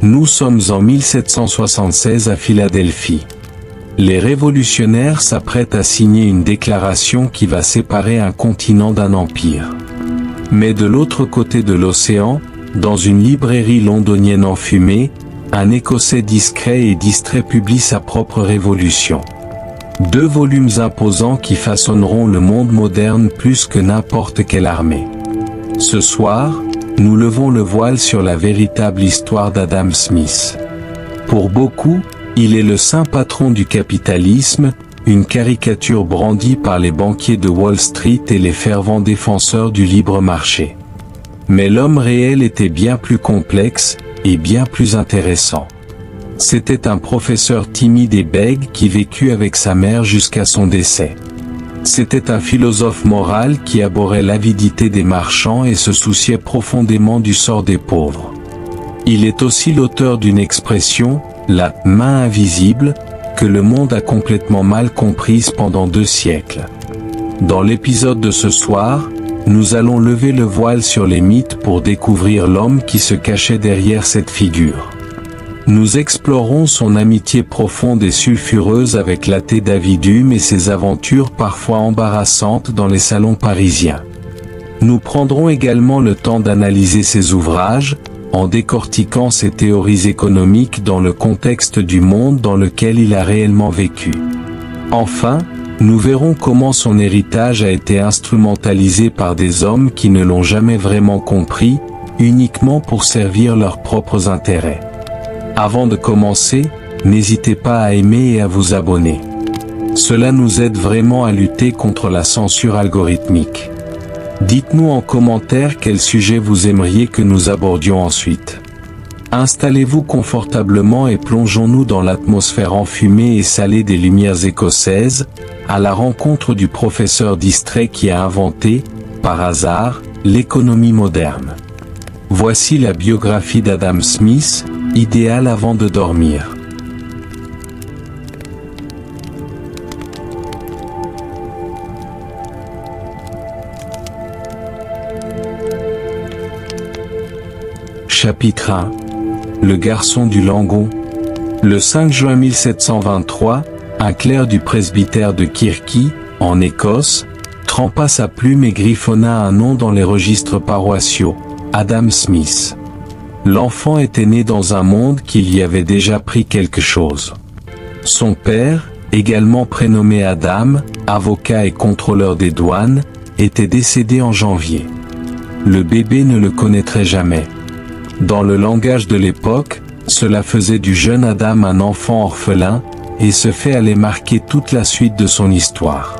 Nous sommes en 1776 à Philadelphie. Les révolutionnaires s'apprêtent à signer une déclaration qui va séparer un continent d'un empire. Mais de l'autre côté de l'océan, dans une librairie londonienne enfumée, un Écossais discret et distrait publie sa propre révolution. 2 volumes imposants qui façonneront le monde moderne plus que n'importe quelle armée. Ce soir, nous levons le voile sur la véritable histoire d'Adam Smith. Pour beaucoup, il est le saint patron du capitalisme, une caricature brandie par les banquiers de Wall Street et les fervents défenseurs du libre marché. Mais l'homme réel était bien plus complexe, et bien plus intéressant. C'était un professeur timide et bègue qui vécut avec sa mère jusqu'à son décès. C'était un philosophe moral qui abhorrait l'avidité des marchands et se souciait profondément du sort des pauvres. Il est aussi l'auteur d'une expression, la « main invisible », que le monde a complètement mal comprise pendant 2 siècles. Dans l'épisode de ce soir, nous allons lever le voile sur les mythes pour découvrir l'homme qui se cachait derrière cette figure. Nous explorerons son amitié profonde et sulfureuse avec l'athée David Hume et ses aventures parfois embarrassantes dans les salons parisiens. Nous prendrons également le temps d'analyser ses ouvrages, en décortiquant ses théories économiques dans le contexte du monde dans lequel il a réellement vécu. Enfin, nous verrons comment son héritage a été instrumentalisé par des hommes qui ne l'ont jamais vraiment compris, uniquement pour servir leurs propres intérêts. Avant de commencer, n'hésitez pas à aimer et à vous abonner. Cela nous aide vraiment à lutter contre la censure algorithmique. Dites-nous en commentaire quel sujet vous aimeriez que nous abordions ensuite. Installez-vous confortablement et plongeons-nous dans l'atmosphère enfumée et salée des lumières écossaises, à la rencontre du professeur distrait qui a inventé, par hasard, l'économie moderne. Voici la biographie d'Adam Smith, idéale avant de dormir. Chapitre 1. Le garçon du Langon. Le 5 juin 1723, un clerc du presbytère de Kirky, en Écosse, trempa sa plume et griffonna un nom dans les registres paroissiaux, Adam Smith. L'enfant était né dans un monde qui lui avait déjà pris quelque chose. Son père, également prénommé Adam, avocat et contrôleur des douanes, était décédé en janvier. Le bébé ne le connaîtrait jamais. Dans le langage de l'époque, cela faisait du jeune Adam un enfant orphelin, et ce fait allait marquer toute la suite de son histoire.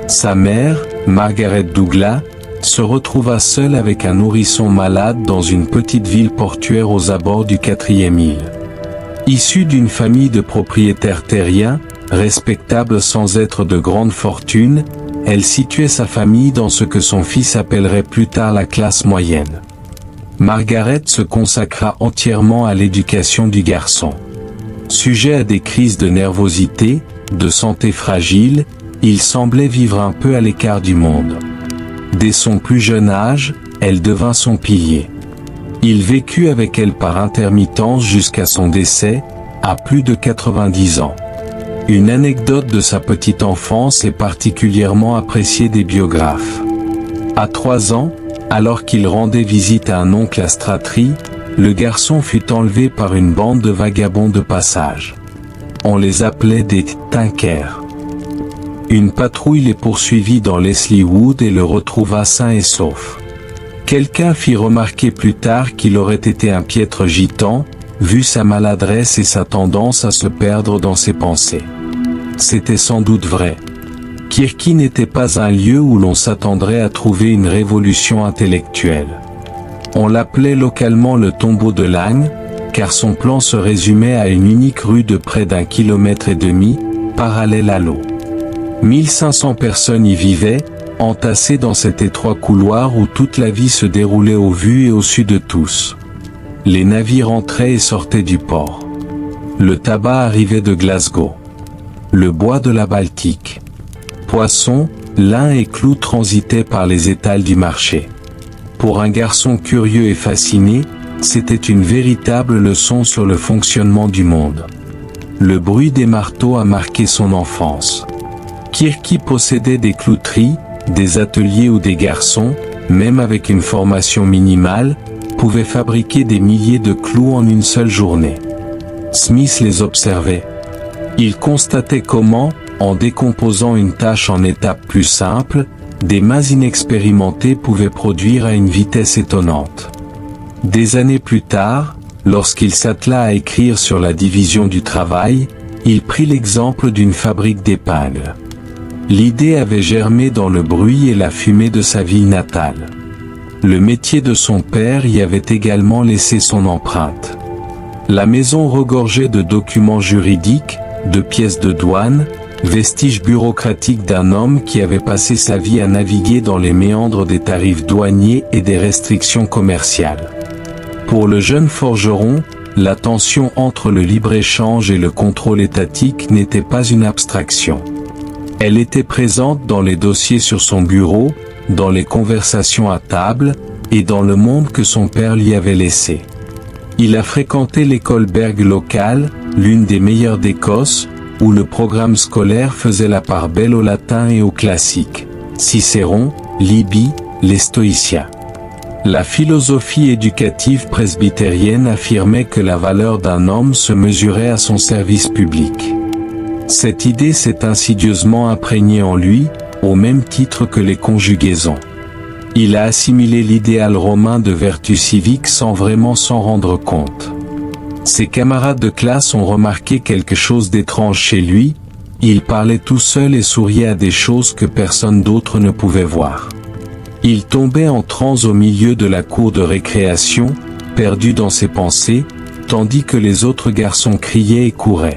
Sa mère, Margaret Douglas, se retrouva seule avec un nourrisson malade dans une petite ville portuaire aux abords du 4e île. Issue d'une famille de propriétaires terriens, respectable sans être de grande fortune, elle situait sa famille dans ce que son fils appellerait plus tard la classe moyenne. Margaret se consacra entièrement à l'éducation du garçon. Sujet à des crises de nervosité, de santé fragile, il semblait vivre un peu à l'écart du monde. Dès son plus jeune âge, elle devint son pilier. Il vécut avec elle par intermittence jusqu'à son décès, à plus de 90 ans. Une anecdote de sa petite enfance est particulièrement appréciée des biographes. À 3 ans, alors qu'il rendait visite à un oncle à Stratry, le garçon fut enlevé par une bande de vagabonds de passage. On les appelait des « tinkers ». Une patrouille les poursuivit dans Leslie Wood et le retrouva sain et sauf. Quelqu'un fit remarquer plus tard qu'il aurait été un piètre gitan, vu sa maladresse et sa tendance à se perdre dans ses pensées. C'était sans doute vrai. Kirky n'était pas un lieu où l'on s'attendrait à trouver une révolution intellectuelle. On l'appelait localement le tombeau de l'âne, car son plan se résumait à une unique rue de près d'1,5 km, parallèle à l'eau. 1500 personnes y vivaient, entassées dans cet étroit couloir où toute la vie se déroulait au vu et au su de tous. Les navires entraient et sortaient du port. Le tabac arrivait de Glasgow. Le bois de la Baltique. Poissons, lin et clous transitaient par les étals du marché. Pour un garçon curieux et fasciné, C'était une véritable leçon sur le fonctionnement du monde. Le bruit des marteaux a marqué son enfance. Kirky possédait des clouteries, des ateliers où des garçons, même avec une formation minimale, pouvaient fabriquer des milliers de clous en une seule journée. Smith les observait. Il constatait comment, en décomposant une tâche en étapes plus simples, des mains inexpérimentées pouvaient produire à une vitesse étonnante. Des années plus tard, lorsqu'il s'attela à écrire sur la division du travail, il prit l'exemple d'une fabrique d'épingles. L'idée avait germé dans le bruit et la fumée de sa ville natale. Le métier de son père y avait également laissé son empreinte. La maison regorgeait de documents juridiques, de pièces de douane, vestiges bureaucratiques d'un homme qui avait passé sa vie à naviguer dans les méandres des tarifs douaniers et des restrictions commerciales. Pour le jeune forgeron, la tension entre le libre-échange et le contrôle étatique n'était pas une abstraction. Elle était présente dans les dossiers sur son bureau, dans les conversations à table, et dans le monde que son père lui avait laissé. Il a fréquenté l'école Berg locale, l'une des meilleures d'Écosse, où le programme scolaire faisait la part belle au latin et aux classiques. Cicéron, Livy, les stoïciens. La philosophie éducative presbytérienne affirmait que la valeur d'un homme se mesurait à son service public. Cette idée s'est insidieusement imprégnée en lui, au même titre que les conjugaisons. Il a assimilé l'idéal romain de vertu civique sans vraiment s'en rendre compte. Ses camarades de classe ont remarqué quelque chose d'étrange chez lui, il parlait tout seul et souriait à des choses que personne d'autre ne pouvait voir. Il tombait en transe au milieu de la cour de récréation, perdu dans ses pensées, tandis que les autres garçons criaient et couraient.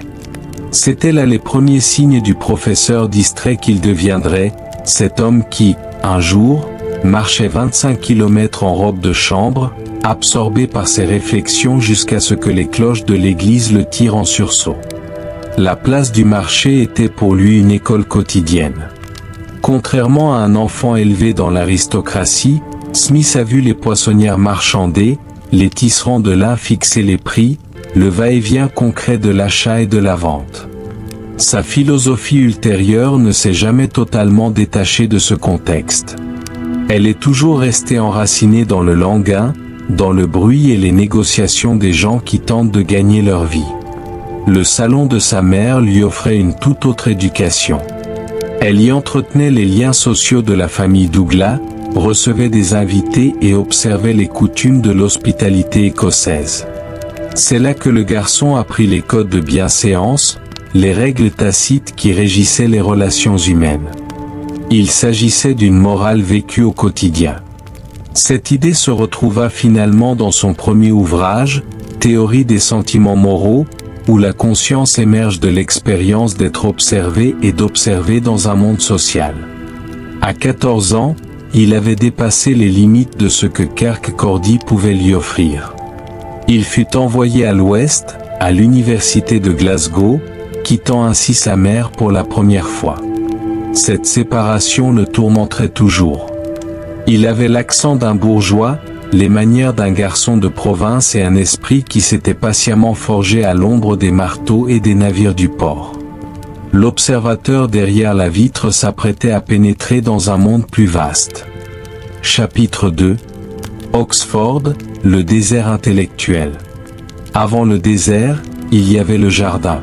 C'étaient là les premiers signes du professeur distrait qu'il deviendrait, cet homme qui, un jour, marchait 25 km en robe de chambre, absorbé par ses réflexions jusqu'à ce que les cloches de l'église le tirent en sursaut. La place du marché était pour lui une école quotidienne. Contrairement à un enfant élevé dans l'aristocratie, Smith a vu les poissonnières marchander, les tisserands de lin fixer les prix, le va-et-vient concret de l'achat et de la vente. Sa philosophie ultérieure ne s'est jamais totalement détachée de ce contexte. Elle est toujours restée enracinée dans le languin, dans le bruit et les négociations des gens qui tentent de gagner leur vie. Le salon de sa mère lui offrait une toute autre éducation. Elle y entretenait les liens sociaux de la famille Douglas, recevait des invités et observait les coutumes de l'hospitalité écossaise. C'est là que le garçon apprit les codes de bienséance, les règles tacites qui régissaient les relations humaines. Il s'agissait d'une morale vécue au quotidien. Cette idée se retrouva finalement dans son premier ouvrage, Théorie des sentiments moraux, où la conscience émerge de l'expérience d'être observé et d'observer dans un monde social. À 14 ans, il avait dépassé les limites de ce que Kirk Cordy pouvait lui offrir. Il fut envoyé à l'Ouest, à l'université de Glasgow, quittant ainsi sa mère pour la première fois. Cette séparation le tourmenterait toujours. Il avait l'accent d'un bourgeois, les manières d'un garçon de province et un esprit qui s'était patiemment forgé à l'ombre des marteaux et des navires du port. L'observateur derrière la vitre s'apprêtait à pénétrer dans un monde plus vaste. Chapitre 2. Oxford, le désert intellectuel. Avant le désert, il y avait le jardin.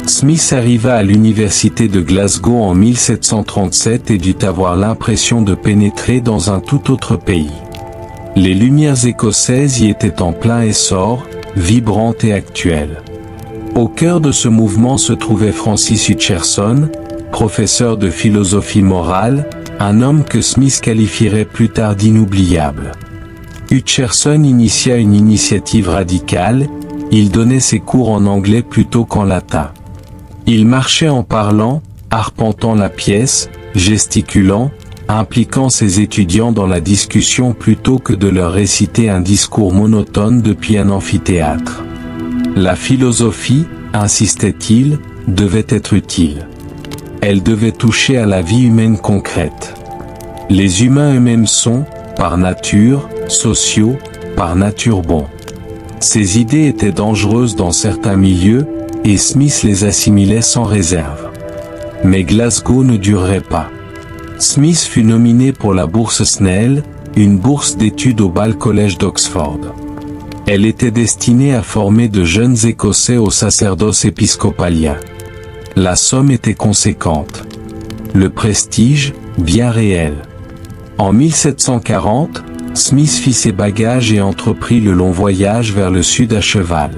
Smith arriva à l'université de Glasgow en 1737 et dut avoir l'impression de pénétrer dans un tout autre pays. Les lumières écossaises y étaient en plein essor, vibrantes et actuelles. Au cœur de ce mouvement se trouvait Francis Hutcherson, professeur de philosophie morale, un homme que Smith qualifierait plus tard d'inoubliable. Hutcherson initia une initiative radicale, il donnait ses cours en anglais plutôt qu'en latin. Il marchait en parlant, arpentant la pièce, gesticulant, impliquant ses étudiants dans la discussion plutôt que de leur réciter un discours monotone depuis un amphithéâtre. La philosophie, insistait-il, devait être utile. Elle devait toucher à la vie humaine concrète. Les humains eux-mêmes sont, par nature, sociaux, par nature bons. Ces idées étaient dangereuses dans certains milieux, et Smith les assimilait sans réserve. Mais Glasgow ne durerait pas. Smith fut nominé pour la bourse Snell, une bourse d'études au Bal College d'Oxford. Elle était destinée à former de jeunes Écossais au sacerdoce épiscopalien. La somme était conséquente. Le prestige, bien réel. En 1740, Smith fit ses bagages et entreprit le long voyage vers le sud à cheval.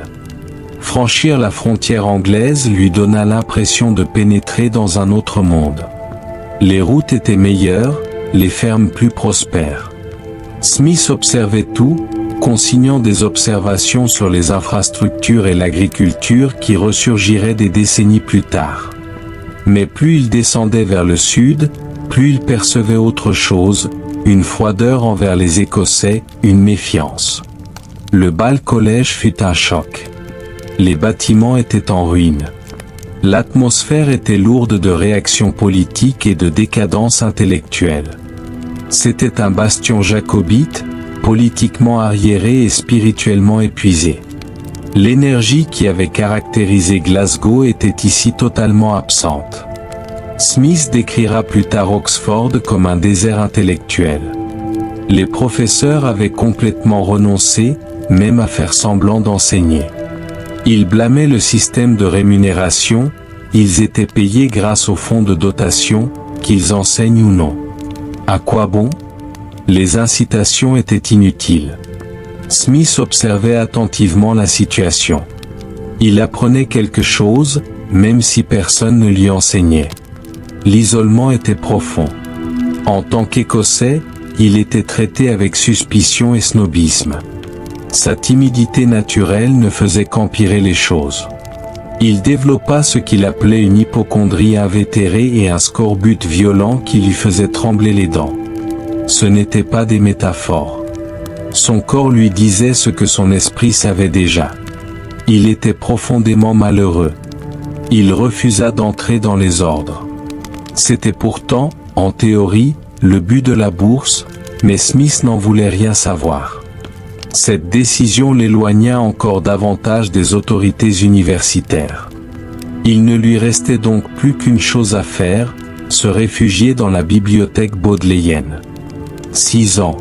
Franchir la frontière anglaise lui donna l'impression de pénétrer dans un autre monde. Les routes étaient meilleures, les fermes plus prospères. Smith observait tout, consignant des observations sur les infrastructures et l'agriculture qui ressurgiraient des décennies plus tard. Mais plus il descendait vers le sud, plus il percevait autre chose, une froideur envers les Écossais, une méfiance. Le Bal College fut un choc. Les bâtiments étaient en ruine. L'atmosphère était lourde de réactions politiques et de décadence intellectuelle. C'était un bastion jacobite, politiquement arriéré et spirituellement épuisé. L'énergie qui avait caractérisé Glasgow était ici totalement absente. Smith décrira plus tard Oxford comme un désert intellectuel. Les professeurs avaient complètement renoncé, même à faire semblant d'enseigner. Ils blâmaient le système de rémunération, ils étaient payés grâce au fonds de dotation, qu'ils enseignent ou non. À quoi bon? Les incitations étaient inutiles. Smith observait attentivement la situation. Il apprenait quelque chose, même si personne ne lui enseignait. L'isolement était profond. En tant qu'Écossais, il était traité avec suspicion et snobisme. Sa timidité naturelle ne faisait qu'empirer les choses. Il développa ce qu'il appelait une hypocondrie invétérée et un scorbut violent qui lui faisait trembler les dents. Ce n'étaient pas des métaphores. Son corps lui disait ce que son esprit savait déjà. Il était profondément malheureux. Il refusa d'entrer dans les ordres. C'était pourtant, en théorie, le but de la bourse, mais Smith n'en voulait rien savoir. Cette décision l'éloigna encore davantage des autorités universitaires. Il ne lui restait donc plus qu'une chose à faire, se réfugier dans la bibliothèque bodléienne. 6 ans.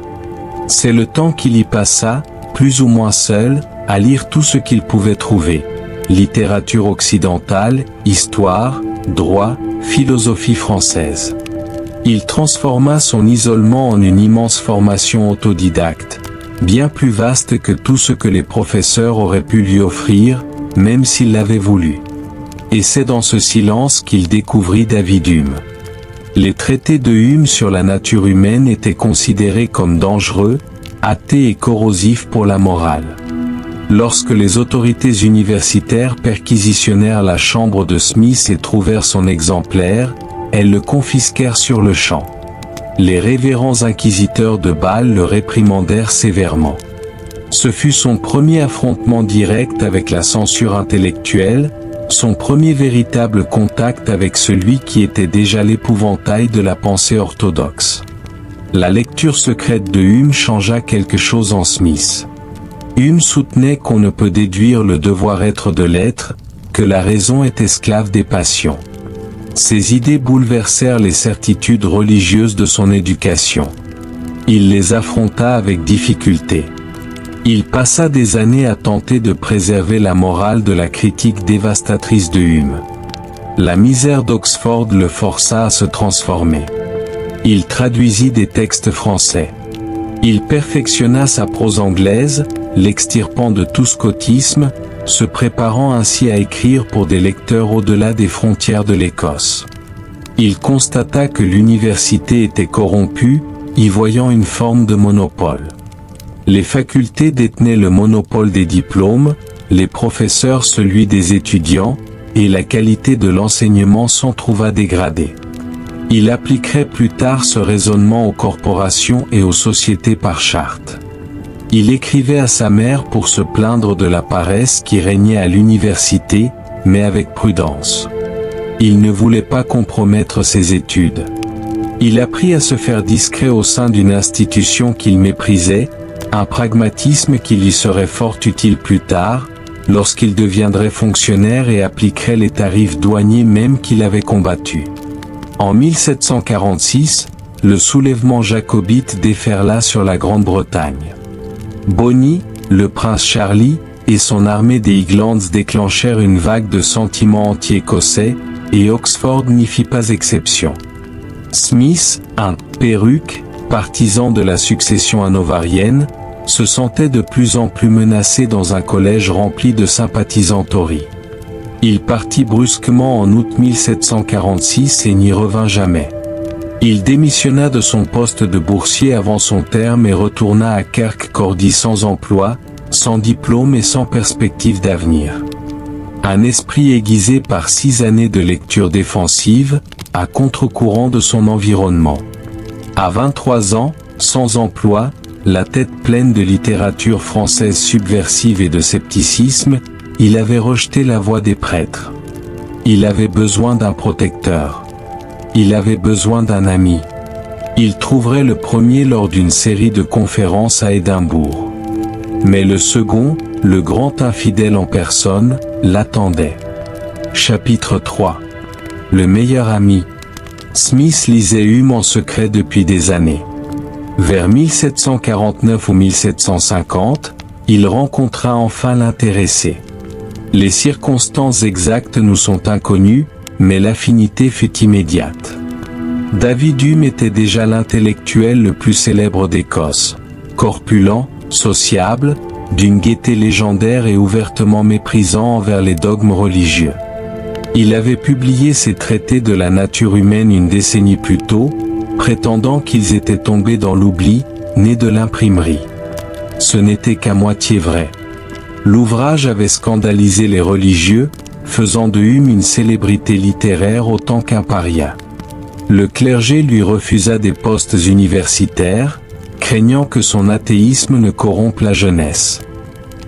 C'est le temps qu'il y passa, plus ou moins seul, à lire tout ce qu'il pouvait trouver. Littérature occidentale, histoire, droit, philosophie française. Il transforma son isolement en une immense formation autodidacte, bien plus vaste que tout ce que les professeurs auraient pu lui offrir, même s'il l'avait voulu. Et c'est dans ce silence qu'il découvrit David Hume. Les traités de Hume sur la nature humaine étaient considérés comme dangereux, athées et corrosifs pour la morale. Lorsque les autorités universitaires perquisitionnèrent la chambre de Smith et trouvèrent son exemplaire, elles le confisquèrent sur le champ. Les révérends inquisiteurs de Bâle le réprimandèrent sévèrement. Ce fut son premier affrontement direct avec la censure intellectuelle, son premier véritable contact avec celui qui était déjà l'épouvantail de la pensée orthodoxe. La lecture secrète de Hume changea quelque chose en Smith. Hume soutenait qu'on ne peut déduire le devoir-être de l'être, que la raison est esclave des passions. Ces idées bouleversèrent les certitudes religieuses de son éducation. Il les affronta avec difficulté. Il passa des années à tenter de préserver la morale de la critique dévastatrice de Hume. La misère d'Oxford le força à se transformer. Il traduisit des textes français. Il perfectionna sa prose anglaise, l'extirpant de tout scotisme, se préparant ainsi à écrire pour des lecteurs au-delà des frontières de l'Écosse. Il constata que l'université était corrompue, y voyant une forme de monopole. Les facultés détenaient le monopole des diplômes, les professeurs celui des étudiants, et la qualité de l'enseignement s'en trouva dégradée. Il appliquerait plus tard ce raisonnement aux corporations et aux sociétés par charte. Il écrivait à sa mère pour se plaindre de la paresse qui régnait à l'université, mais avec prudence. Il ne voulait pas compromettre ses études. Il apprit à se faire discret au sein d'une institution qu'il méprisait, un pragmatisme qui lui serait fort utile plus tard, lorsqu'il deviendrait fonctionnaire et appliquerait les tarifs douaniers même qu'il avait combattus. En 1746, le soulèvement jacobite déferla sur la Grande-Bretagne. Bonny, le prince Charlie, et son armée des Highlands déclenchèrent une vague de sentiments anti-écossais, et Oxford n'y fit pas exception. Smith, un « perruque », partisan de la succession hanovarienne, se sentait de plus en plus menacé dans un collège rempli de sympathisants Tories. Il partit brusquement en août 1746 et n'y revint jamais. Il démissionna de son poste de boursier avant son terme et retourna à Kirkcaldy sans emploi, sans diplôme et sans perspective d'avenir. Un esprit aiguisé par 6 années de lecture défensive, à contre-courant de son environnement. À 23 ans, sans emploi, la tête pleine de littérature française subversive et de scepticisme, il avait rejeté la voie des prêtres. Il avait besoin d'un protecteur. Il avait besoin d'un ami. Il trouverait le premier lors d'une série de conférences à Édimbourg. Mais le second, le grand infidèle en personne, l'attendait. Chapitre 3. Le meilleur ami. Smith lisait Hume en secret depuis des années. Vers 1749 ou 1750, il rencontra enfin l'intéressé. Les circonstances exactes nous sont inconnues, mais l'affinité fut immédiate. David Hume était déjà l'intellectuel le plus célèbre d'Écosse. Corpulent, sociable, d'une gaieté légendaire et ouvertement méprisant envers les dogmes religieux. Il avait publié ses traités de la nature humaine une décennie plus tôt, prétendant qu'ils étaient tombés dans l'oubli, nés de l'imprimerie. Ce n'était qu'à moitié vrai. L'ouvrage avait scandalisé les religieux, faisant de Hume une célébrité littéraire autant qu'un paria. Le clergé lui refusa des postes universitaires, craignant que son athéisme ne corrompe la jeunesse.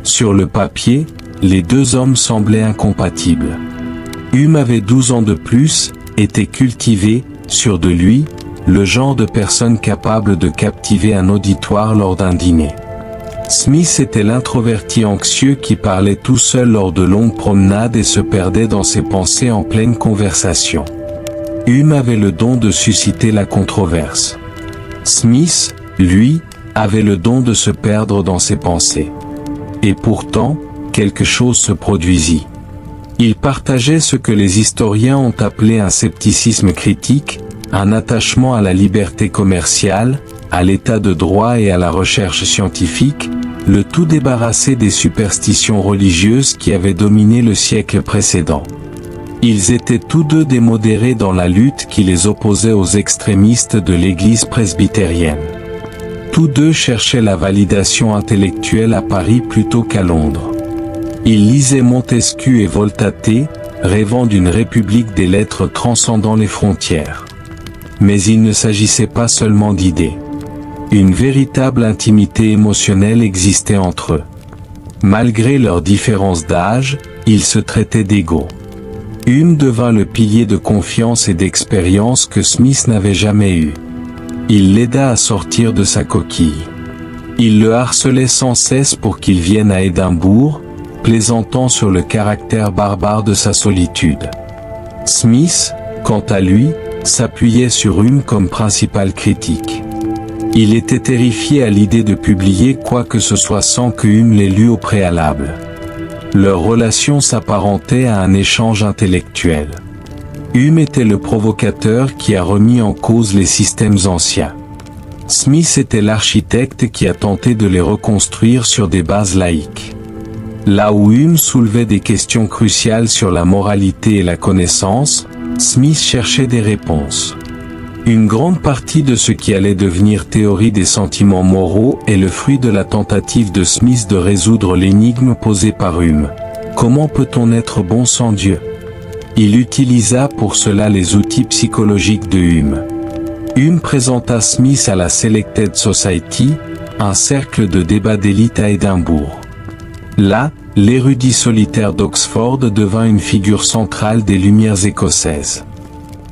Sur le papier, les deux hommes semblaient incompatibles. Hume avait 12 ans de plus, était cultivé, sûr de lui, le genre de personne capable de captiver un auditoire lors d'un dîner. Smith était l'introverti anxieux qui parlait tout seul lors de longues promenades et se perdait dans ses pensées en pleine conversation. Hume avait le don de susciter la controverse. Smith, lui, avait le don de se perdre dans ses pensées. Et pourtant, quelque chose se produisit. Il partageait ce que les historiens ont appelé un scepticisme critique, un attachement à la liberté commerciale, à l'état de droit et à la recherche scientifique, le tout débarrassé des superstitions religieuses qui avaient dominé le siècle précédent. Ils étaient tous deux des modérés dans la lutte qui les opposait aux extrémistes de l'Église presbytérienne. Tous deux cherchaient la validation intellectuelle à Paris plutôt qu'à Londres. Ils lisaient Montesquieu et Voltaire, rêvant d'une république des lettres transcendant les frontières. Mais il ne s'agissait pas seulement d'idées. Une véritable intimité émotionnelle existait entre eux. Malgré leurs différences d'âge, ils se traitaient d'égaux. Hume devint le pilier de confiance et d'expérience que Smith n'avait jamais eu. Il l'aida à sortir de sa coquille. Il le harcelait sans cesse pour qu'il vienne à Édimbourg, plaisantant sur le caractère barbare de sa solitude. Smith, quant à lui, s'appuyait sur Hume comme principal critique. Il était terrifié à l'idée de publier quoi que ce soit sans que Hume l'ait lu au préalable. Leur relation s'apparentait à un échange intellectuel. Hume était le provocateur qui a remis en cause les systèmes anciens. Smith était l'architecte qui a tenté de les reconstruire sur des bases laïques. Là où Hume soulevait des questions cruciales sur la moralité et la connaissance, Smith cherchait des réponses. Une grande partie de ce qui allait devenir théorie des sentiments moraux est le fruit de la tentative de Smith de résoudre l'énigme posée par Hume. Comment peut-on être bon sans Dieu? Il utilisa pour cela les outils psychologiques de Hume. Hume présenta Smith à la Selected Society, un cercle de débat d'élite à Édimbourg. Là, l'érudit solitaire d'Oxford devint une figure centrale des Lumières écossaises.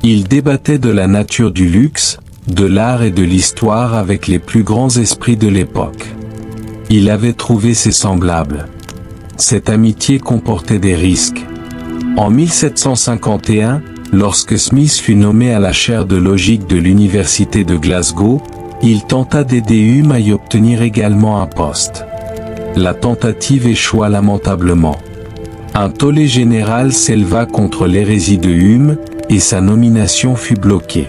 Il débattait de la nature du luxe, de l'art et de l'histoire avec les plus grands esprits de l'époque. Il avait trouvé ses semblables. Cette amitié comportait des risques. En 1751, lorsque Smith fut nommé à la chaire de logique de l'université de Glasgow, il tenta d'aider Hume à y obtenir également un poste. La tentative échoua lamentablement. Un tollé général s'éleva contre l'hérésie de Hume, et sa nomination fut bloquée.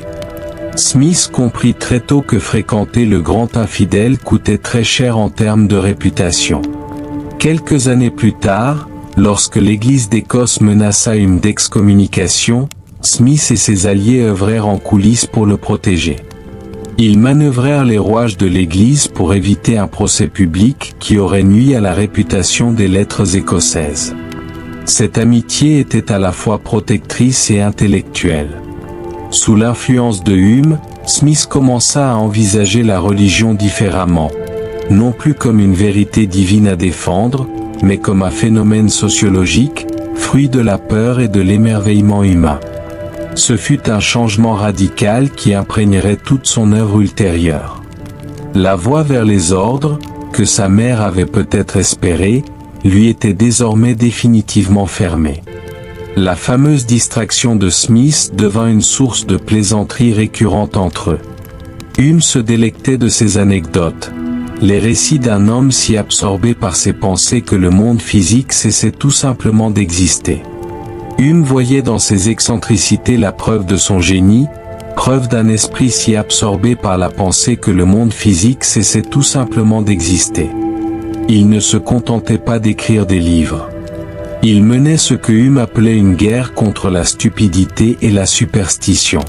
Smith comprit très tôt que fréquenter le grand infidèle coûtait très cher en termes de réputation. Quelques années plus tard, lorsque l'Église d'Écosse menaça Hume d'excommunication, Smith et ses alliés œuvrèrent en coulisses pour le protéger. Ils manœuvrèrent les rouages de l'Église pour éviter un procès public qui aurait nui à la réputation des lettres écossaises. Cette amitié était à la fois protectrice et intellectuelle. Sous l'influence de Hume, Smith commença à envisager la religion différemment, non plus comme une vérité divine à défendre, mais comme un phénomène sociologique, fruit de la peur et de l'émerveillement humain. Ce fut un changement radical qui imprégnerait toute son œuvre ultérieure. La voie vers les ordres, que sa mère avait peut-être espérée, lui était désormais définitivement fermée. La fameuse distraction de Smith devint une source de plaisanteries récurrentes entre eux. Hume se délectait de ces anecdotes. Les récits d'un homme si absorbé par ses pensées que le monde physique cessait tout simplement d'exister. Hume voyait dans ses excentricités la preuve de son génie, preuve d'un esprit si absorbé par la pensée que le monde physique cessait tout simplement d'exister. Il ne se contentait pas d'écrire des livres. Il menait ce que Hume appelait une guerre contre la stupidité et la superstition.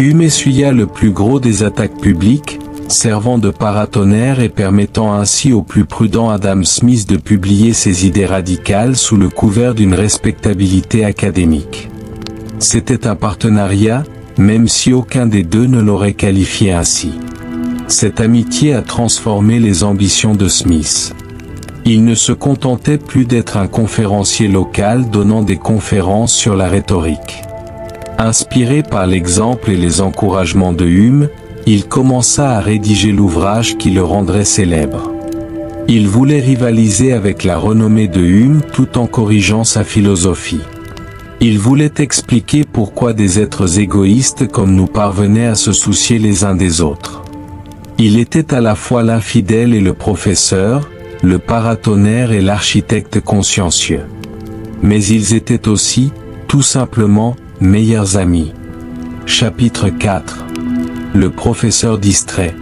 Hume essuya le plus gros des attaques publiques, servant de paratonnerre et permettant ainsi au plus prudent Adam Smith de publier ses idées radicales sous le couvert d'une respectabilité académique. C'était un partenariat, même si aucun des deux ne l'aurait qualifié ainsi. Cette amitié a transformé les ambitions de Smith. Il ne se contentait plus d'être un conférencier local donnant des conférences sur la rhétorique. Inspiré par l'exemple et les encouragements de Hume, il commença à rédiger l'ouvrage qui le rendrait célèbre. Il voulait rivaliser avec la renommée de Hume tout en corrigeant sa philosophie. Il voulait expliquer pourquoi des êtres égoïstes comme nous parvenaient à se soucier les uns des autres. Il était à la fois l'infidèle et le professeur, le paratonnerre et l'architecte consciencieux. Mais ils étaient aussi, tout simplement, meilleurs amis. Chapitre 4. Le professeur distrait.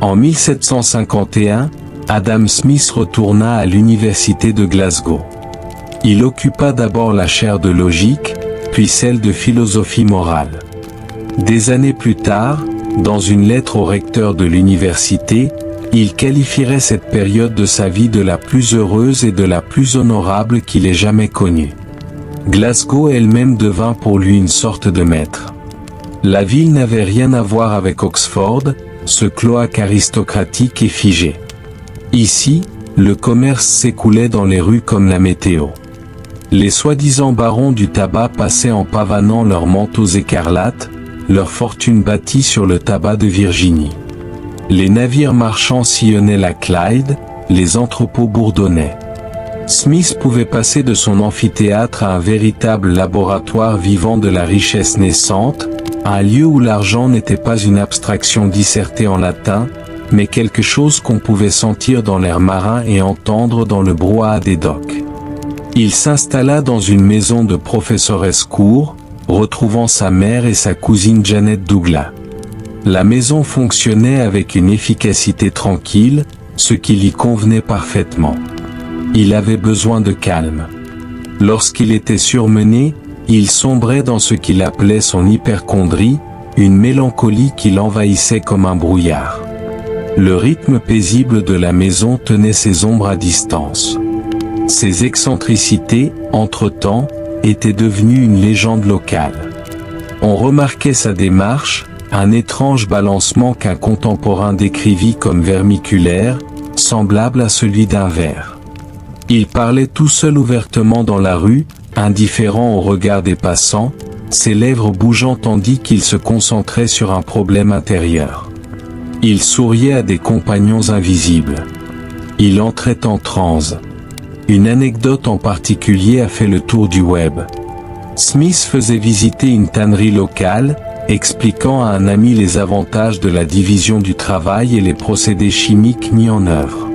En 1751, Adam Smith retourna à l'université de Glasgow. Il occupa d'abord la chaire de logique, puis celle de philosophie morale. Des années plus tard, dans une lettre au recteur de l'université, il qualifierait cette période de sa vie de la plus heureuse et de la plus honorable qu'il ait jamais connue. Glasgow elle-même devint pour lui une sorte de maître. La ville n'avait rien à voir avec Oxford, ce cloaque aristocratique et figé. Ici, le commerce s'écoulait dans les rues comme la météo. Les soi-disant barons du tabac passaient en pavanant leurs manteaux écarlates, leur fortune bâtie sur le tabac de Virginie. Les navires marchands sillonnaient la Clyde, les entrepôts bourdonnaient. Smith pouvait passer de son amphithéâtre à un véritable laboratoire vivant de la richesse naissante, un lieu où l'argent n'était pas une abstraction dissertée en latin, mais quelque chose qu'on pouvait sentir dans l'air marin et entendre dans le brouhaha des docks. Il s'installa dans une maison de professoresse cour, retrouvant sa mère et sa cousine Janet Douglas. La maison fonctionnait avec une efficacité tranquille, ce qui lui convenait parfaitement. Il avait besoin de calme. Lorsqu'il était surmené, il sombrait dans ce qu'il appelait son hyperchondrie, une mélancolie qui l'envahissait comme un brouillard. Le rythme paisible de la maison tenait ses ombres à distance. Ses excentricités, entre-temps, étaient devenues une légende locale. On remarquait sa démarche, un étrange balancement qu'un contemporain décrivit comme vermiculaire, semblable à celui d'un ver. Il parlait tout seul ouvertement dans la rue, indifférent au regard des passants, ses lèvres bougeant tandis qu'il se concentrait sur un problème intérieur. Il souriait à des compagnons invisibles. Il entrait en transe. Une anecdote en particulier a fait le tour du web. Smith faisait visiter une tannerie locale, expliquant à un ami les avantages de la division du travail et les procédés chimiques mis en œuvre.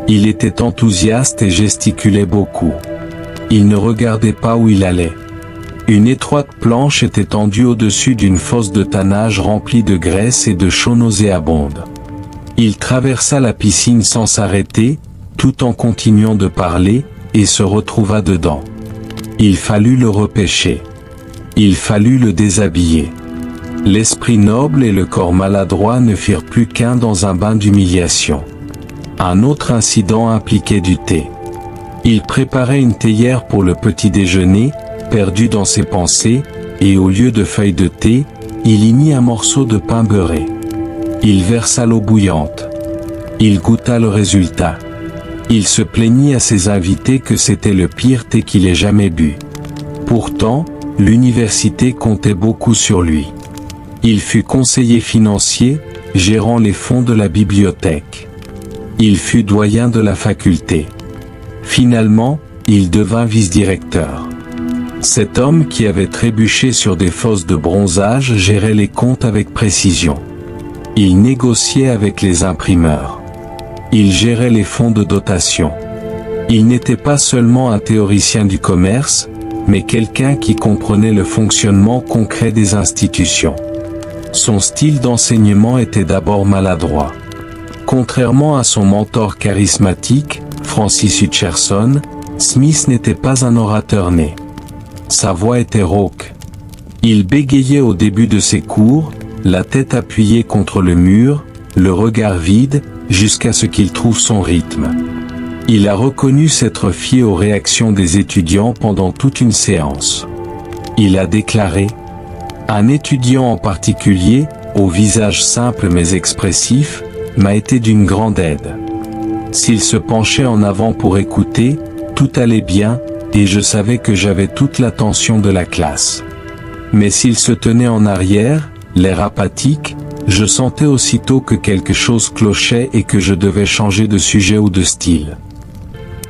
Il était enthousiaste et gesticulait beaucoup. Il ne regardait pas où il allait. Une étroite planche était tendue au-dessus d'une fosse de tannage remplie de graisse et de chaux nauséabondes. Il traversa la piscine sans s'arrêter, tout en continuant de parler, et se retrouva dedans. Il fallut le repêcher. Il fallut le déshabiller. L'esprit noble et le corps maladroit ne firent plus qu'un dans un bain d'humiliation. Un autre incident impliquait du thé. Il préparait une théière pour le petit déjeuner, perdu dans ses pensées, et au lieu de feuilles de thé, il y mit un morceau de pain beurré. Il versa l'eau bouillante. Il goûta le résultat. Il se plaignit à ses invités que c'était le pire thé qu'il ait jamais bu. Pourtant, l'université comptait beaucoup sur lui. Il fut conseiller financier, gérant les fonds de la bibliothèque. Il fut doyen de la faculté. Finalement, il devint vice-directeur. Cet homme qui avait trébuché sur des fosses de bronzage gérait les comptes avec précision. Il négociait avec les imprimeurs. Il gérait les fonds de dotation. Il n'était pas seulement un théoricien du commerce, mais quelqu'un qui comprenait le fonctionnement concret des institutions. Son style d'enseignement était d'abord maladroit. Contrairement à son mentor charismatique, Francis Hutcherson, Smith n'était pas un orateur né. Sa voix était rauque. Il bégayait au début de ses cours, la tête appuyée contre le mur, le regard vide, jusqu'à ce qu'il trouve son rythme. Il a reconnu s'être fié aux réactions des étudiants pendant toute une séance. Il a déclaré : un étudiant en particulier, au visage simple mais expressif, m'a été d'une grande aide. S'il se penchait en avant pour écouter, tout allait bien, et je savais que j'avais toute l'attention de la classe. Mais s'il se tenait en arrière, l'air apathique, je sentais aussitôt que quelque chose clochait et que je devais changer de sujet ou de style.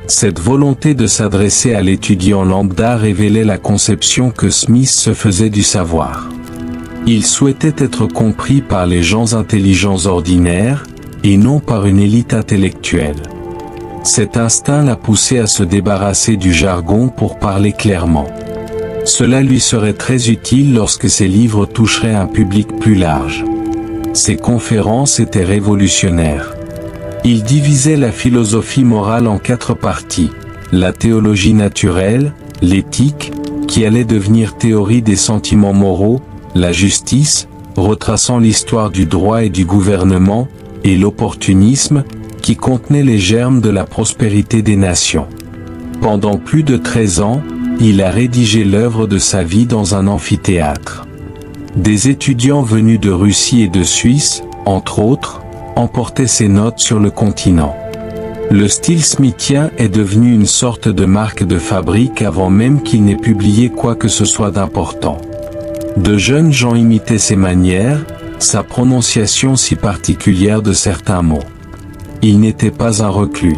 Cette volonté de s'adresser à l'étudiant lambda révélait la conception que Smith se faisait du savoir. Il souhaitait être compris par les gens intelligents ordinaires, et non par une élite intellectuelle. Cet instinct l'a poussé à se débarrasser du jargon pour parler clairement. Cela lui serait très utile lorsque ses livres toucheraient un public plus large. Ses conférences étaient révolutionnaires. Il divisait la philosophie morale en 4 parties. La théologie naturelle, l'éthique, qui allait devenir théorie des sentiments moraux, la justice, retraçant l'histoire du droit et du gouvernement, et l'opportunisme, qui contenait les germes de la prospérité des nations. Pendant plus de 13 ans, il a rédigé l'œuvre de sa vie dans un amphithéâtre. Des étudiants venus de Russie et de Suisse, entre autres, emportaient ses notes sur le continent. Le style smithien est devenu une sorte de marque de fabrique avant même qu'il n'ait publié quoi que ce soit d'important. De jeunes gens imitaient ses manières, sa prononciation si particulière de certains mots. Il n'était pas un reclus.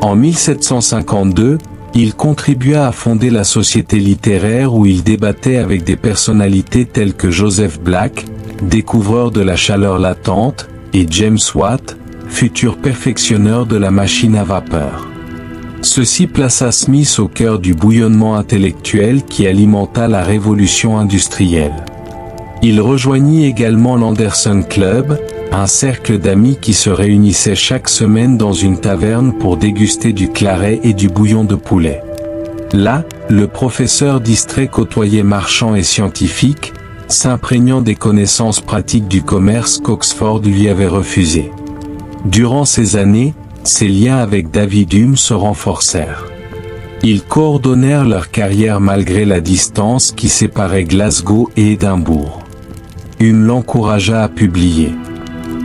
En 1752, il contribua à fonder la Société littéraire où il débattait avec des personnalités telles que Joseph Black, découvreur de la chaleur latente, et James Watt, futur perfectionneur de la machine à vapeur. Ceci plaça Smith au cœur du bouillonnement intellectuel qui alimenta la révolution industrielle. Il rejoignit également l'Anderson Club, un cercle d'amis qui se réunissait chaque semaine dans une taverne pour déguster du claret et du bouillon de poulet. Là, le professeur distrait côtoyait marchands et scientifiques, s'imprégnant des connaissances pratiques du commerce qu'Oxford lui avait refusé. Durant ces années, ses liens avec David Hume se renforcèrent. Ils coordonnèrent leur carrière malgré la distance qui séparait Glasgow et Édimbourg. Hume l'encouragea à publier.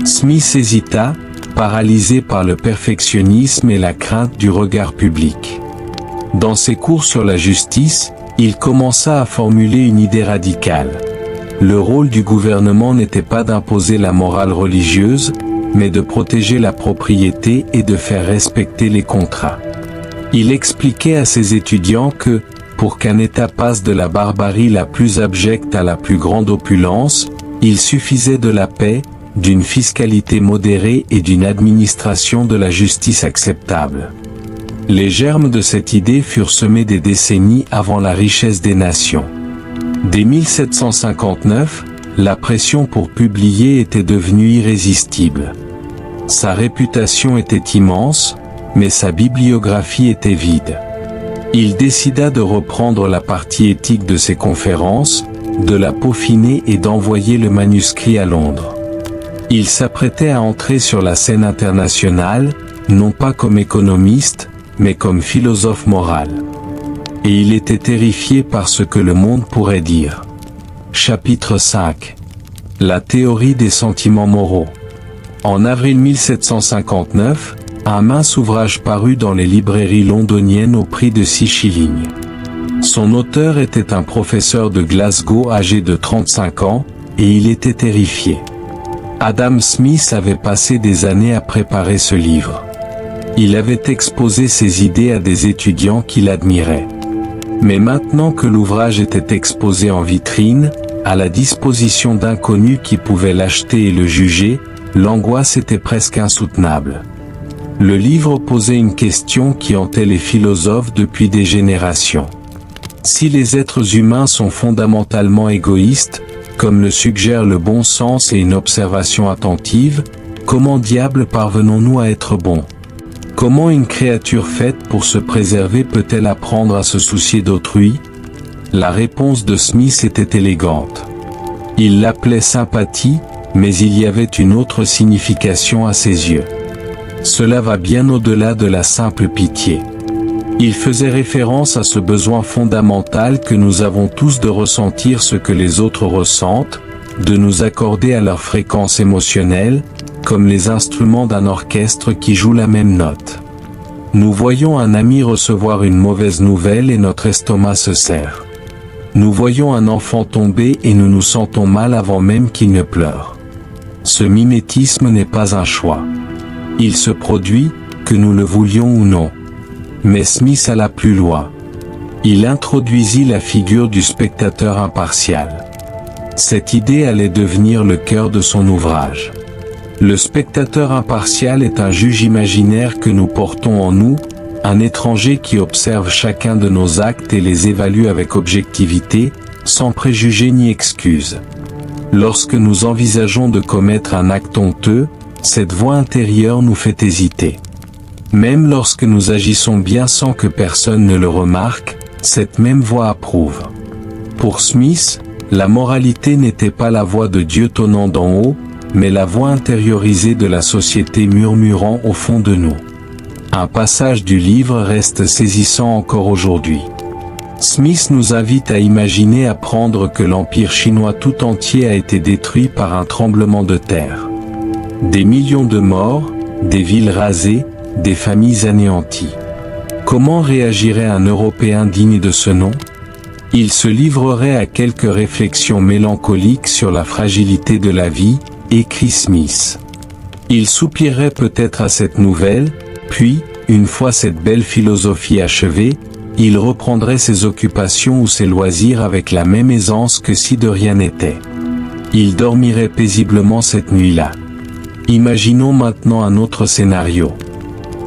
Smith hésita, paralysé par le perfectionnisme et la crainte du regard public. Dans ses cours sur la justice, il commença à formuler une idée radicale. Le rôle du gouvernement n'était pas d'imposer la morale religieuse, mais de protéger la propriété et de faire respecter les contrats. Il expliquait à ses étudiants que, pour qu'un État passe de la barbarie la plus abjecte à la plus grande opulence, il suffisait de la paix, d'une fiscalité modérée et d'une administration de la justice acceptable. Les germes de cette idée furent semés des décennies avant la richesse des nations. Dès 1759, la pression pour publier était devenue irrésistible. Sa réputation était immense, mais sa bibliographie était vide. Il décida de reprendre la partie éthique de ses conférences, de la peaufiner et d'envoyer le manuscrit à Londres. Il s'apprêtait à entrer sur la scène internationale, non pas comme économiste, mais comme philosophe moral. Et il était terrifié par ce que le monde pourrait dire. Chapitre 5. La théorie des sentiments moraux. En avril 1759, un mince ouvrage parut dans les librairies londoniennes au prix de 6 shillings. Son auteur était un professeur de Glasgow âgé de 35 ans, et il était terrifié. Adam Smith avait passé des années à préparer ce livre. Il avait exposé ses idées à des étudiants qui l'admiraient. Mais maintenant que l'ouvrage était exposé en vitrine, à la disposition d'inconnus qui pouvaient l'acheter et le juger, l'angoisse était presque insoutenable. Le livre posait une question qui hantait les philosophes depuis des générations. Si les êtres humains sont fondamentalement égoïstes, comme le suggère le bon sens et une observation attentive, comment diable parvenons-nous à être bons? Comment une créature faite pour se préserver peut-elle apprendre à se soucier d'autrui? La réponse de Smith était élégante. Il l'appelait sympathie, mais il y avait une autre signification à ses yeux. Cela va bien au-delà de la simple pitié. Il faisait référence à ce besoin fondamental que nous avons tous de ressentir ce que les autres ressentent, de nous accorder à leur fréquence émotionnelle, comme les instruments d'un orchestre qui jouent la même note. Nous voyons un ami recevoir une mauvaise nouvelle et notre estomac se serre. Nous voyons un enfant tomber et nous nous sentons mal avant même qu'il ne pleure. Ce mimétisme n'est pas un choix. Il se produit, que nous le voulions ou non. Mais Smith alla plus loin. Il introduisit la figure du spectateur impartial. Cette idée allait devenir le cœur de son ouvrage. Le spectateur impartial est un juge imaginaire que nous portons en nous, un étranger qui observe chacun de nos actes et les évalue avec objectivité, sans préjugés ni excuses. Lorsque nous envisageons de commettre un acte honteux, cette voix intérieure nous fait hésiter. Même lorsque nous agissons bien sans que personne ne le remarque, cette même voix approuve. Pour Smith, la moralité n'était pas la voix de Dieu tonnant d'en haut, mais la voix intériorisée de la société murmurant au fond de nous. Un passage du livre reste saisissant encore aujourd'hui. Smith nous invite à imaginer apprendre que l'empire chinois tout entier a été détruit par un tremblement de terre. Des millions de morts, des villes rasées, des familles anéanties. Comment réagirait un Européen digne de ce nom? Il se livrerait à quelques réflexions mélancoliques sur la fragilité de la vie, écrit Smith. Il soupirerait peut-être à cette nouvelle, puis, une fois cette belle philosophie achevée, il reprendrait ses occupations ou ses loisirs avec la même aisance que si de rien n'était. Il dormirait paisiblement cette nuit-là. Imaginons maintenant un autre scénario.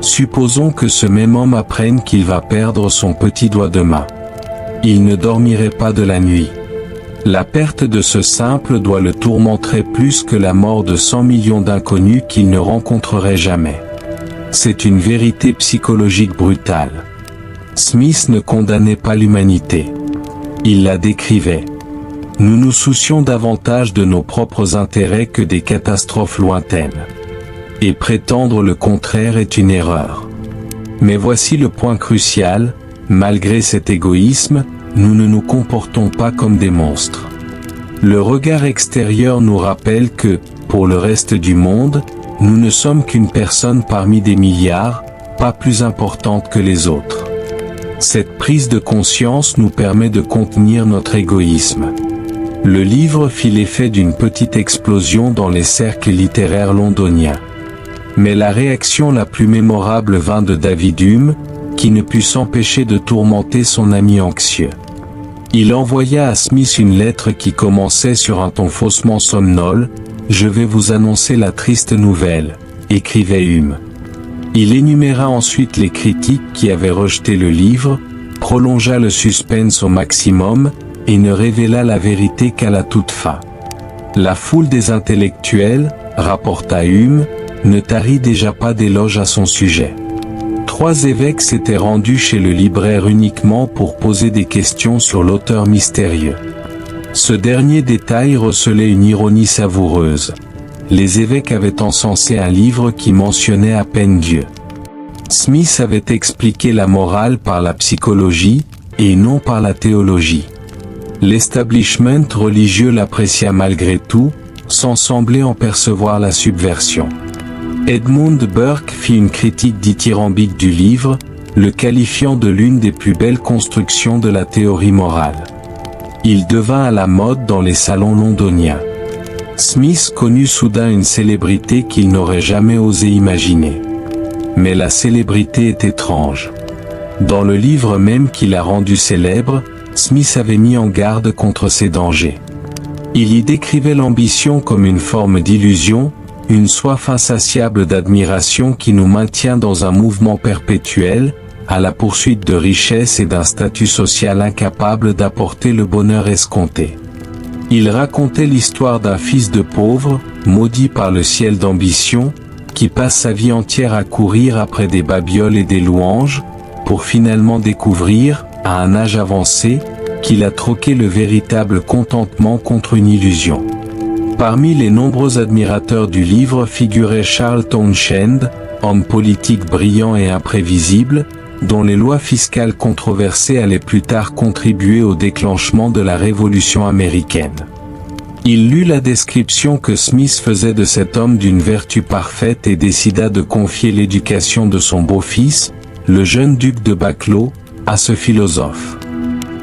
Supposons que ce même homme apprenne qu'il va perdre son petit doigt de main. Il ne dormirait pas de la nuit. La perte de ce simple doigt le tourmenterait plus que la mort de 100 millions d'inconnus qu'il ne rencontrerait jamais. C'est une vérité psychologique brutale. Smith ne condamnait pas l'humanité. Il la décrivait. Nous nous soucions davantage de nos propres intérêts que des catastrophes lointaines. Et prétendre le contraire est une erreur. Mais voici le point crucial, malgré cet égoïsme, nous ne nous comportons pas comme des monstres. Le regard extérieur nous rappelle que, pour le reste du monde, nous ne sommes qu'une personne parmi des milliards, pas plus importante que les autres. Cette prise de conscience nous permet de contenir notre égoïsme. Le livre fit l'effet d'une petite explosion dans les cercles littéraires londoniens. Mais la réaction la plus mémorable vint de David Hume, qui ne put s'empêcher de tourmenter son ami anxieux. Il envoya à Smith une lettre qui commençait sur un ton faussement somnolent. « Je vais vous annoncer la triste nouvelle », écrivait Hume. Il énuméra ensuite les critiques qui avaient rejeté le livre, prolongea le suspense au maximum, et ne révéla la vérité qu'à la toute fin. La foule des intellectuels, rapporta Hume, ne tarit déjà pas d'éloges à son sujet. 3 évêques s'étaient rendus chez le libraire uniquement pour poser des questions sur l'auteur mystérieux. Ce dernier détail recelait une ironie savoureuse. Les évêques avaient encensé un livre qui mentionnait à peine Dieu. Smith avait expliqué la morale par la psychologie, et non par la théologie. L'establishment religieux l'apprécia malgré tout, sans sembler en percevoir la subversion. Edmund Burke fit une critique dithyrambique du livre, le qualifiant de l'une des plus belles constructions de la théorie morale. Il devint à la mode dans les salons londoniens. Smith connut soudain une célébrité qu'il n'aurait jamais osé imaginer. Mais la célébrité est étrange. Dans le livre même qui l'a rendu célèbre, Smith avait mis en garde contre ces dangers. Il y décrivait l'ambition comme une forme d'illusion, une soif insatiable d'admiration qui nous maintient dans un mouvement perpétuel, à la poursuite de richesses et d'un statut social incapable d'apporter le bonheur escompté. Il racontait l'histoire d'un fils de pauvre, maudit par le ciel d'ambition, qui passe sa vie entière à courir après des babioles et des louanges, pour finalement découvrir, à un âge avancé, qu'il a troqué le véritable contentement contre une illusion. Parmi les nombreux admirateurs du livre figurait Charles Townshend, homme politique brillant et imprévisible, dont les lois fiscales controversées allaient plus tard contribuer au déclenchement de la Révolution américaine. Il lut la description que Smith faisait de cet homme d'une vertu parfaite et décida de confier l'éducation de son beau-fils, le jeune duc de Buccleuch, à ce philosophe.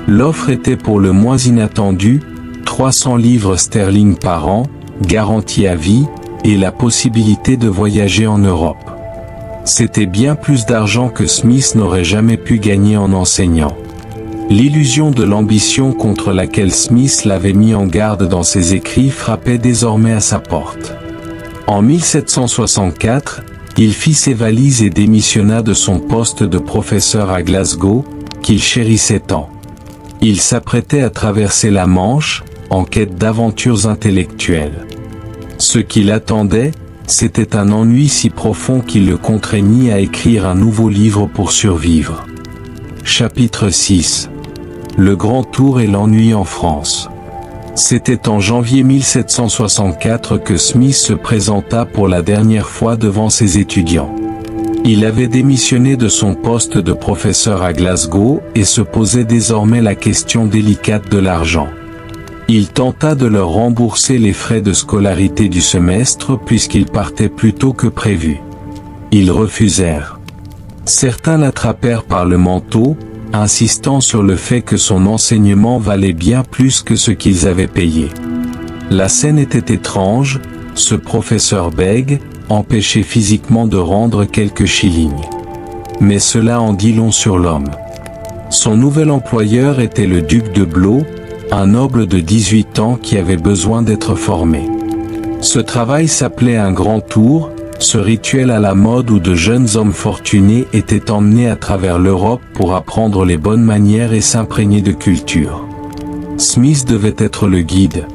L'offre était pour le moins inattendue, 300 livres sterling par an, garantie à vie, et la possibilité de voyager en Europe. C'était bien plus d'argent que Smith n'aurait jamais pu gagner en enseignant. L'illusion de l'ambition contre laquelle Smith l'avait mis en garde dans ses écrits frappait désormais à sa porte. En 1764, il fit ses valises et démissionna de son poste de professeur à Glasgow, qu'il chérissait tant. Il s'apprêtait à traverser la Manche, en quête d'aventures intellectuelles. Ce qui l'attendait, c'était un ennui si profond qu'il le contraignit à écrire un nouveau livre pour survivre. Chapitre 6. Le Grand Tour et l'ennui en France. C'était en janvier 1764 que Smith se présenta pour la dernière fois devant ses étudiants. Il avait démissionné de son poste de professeur à Glasgow et se posait désormais la question délicate de l'argent. Il tenta de leur rembourser les frais de scolarité du semestre puisqu'ils partaient plus tôt que prévu. Ils refusèrent. Certains l'attrapèrent par le manteau, insistant sur le fait que son enseignement valait bien plus que ce qu'ils avaient payé. La scène était étrange, ce professeur bègue, empêché physiquement de rendre quelques shillings. Mais cela en dit long sur l'homme. Son nouvel employeur était le duc de Blois, un noble de 18 ans qui avait besoin d'être formé. Ce travail s'appelait un grand tour, ce rituel à la mode où de jeunes hommes fortunés étaient emmenés à travers l'Europe pour apprendre les bonnes manières et s'imprégner de culture. Smith devait être le guide.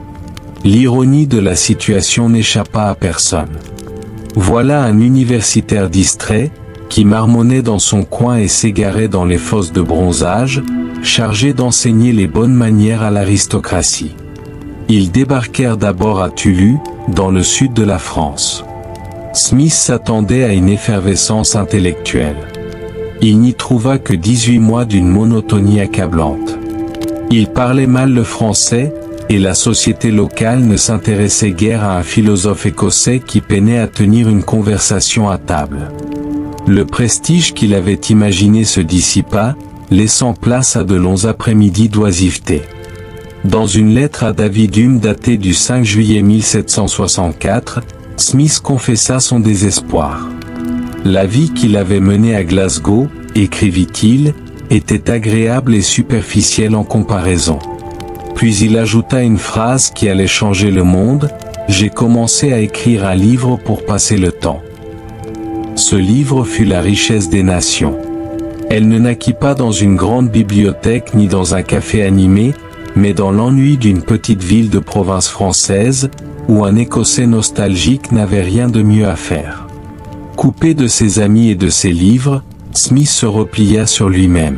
L'ironie de la situation n'échappa à personne. Voilà un universitaire distrait, qui marmonnait dans son coin et s'égarait dans les fosses de bronzage, chargé d'enseigner les bonnes manières à l'aristocratie. Ils débarquèrent d'abord à Toulouse, dans le sud de la France. Smith s'attendait à une effervescence intellectuelle. Il n'y trouva que 18 mois d'une monotonie accablante. Il parlait mal le français, et la société locale ne s'intéressait guère à un philosophe écossais qui peinait à tenir une conversation à table. Le prestige qu'il avait imaginé se dissipa, laissant place à de longs après-midi d'oisiveté. Dans une lettre à David Hume datée du 5 juillet 1764, Smith confessa son désespoir. La vie qu'il avait menée à Glasgow, écrivit-il, était agréable et superficielle en comparaison. Puis il ajouta une phrase qui allait changer le monde: « J'ai commencé à écrire un livre pour passer le temps. » Ce livre fut La richesse des nations. Elle ne naquit pas dans une grande bibliothèque ni dans un café animé, mais dans l'ennui d'une petite ville de province française, où un Écossais nostalgique n'avait rien de mieux à faire. Coupé de ses amis et de ses livres, Smith se replia sur lui-même.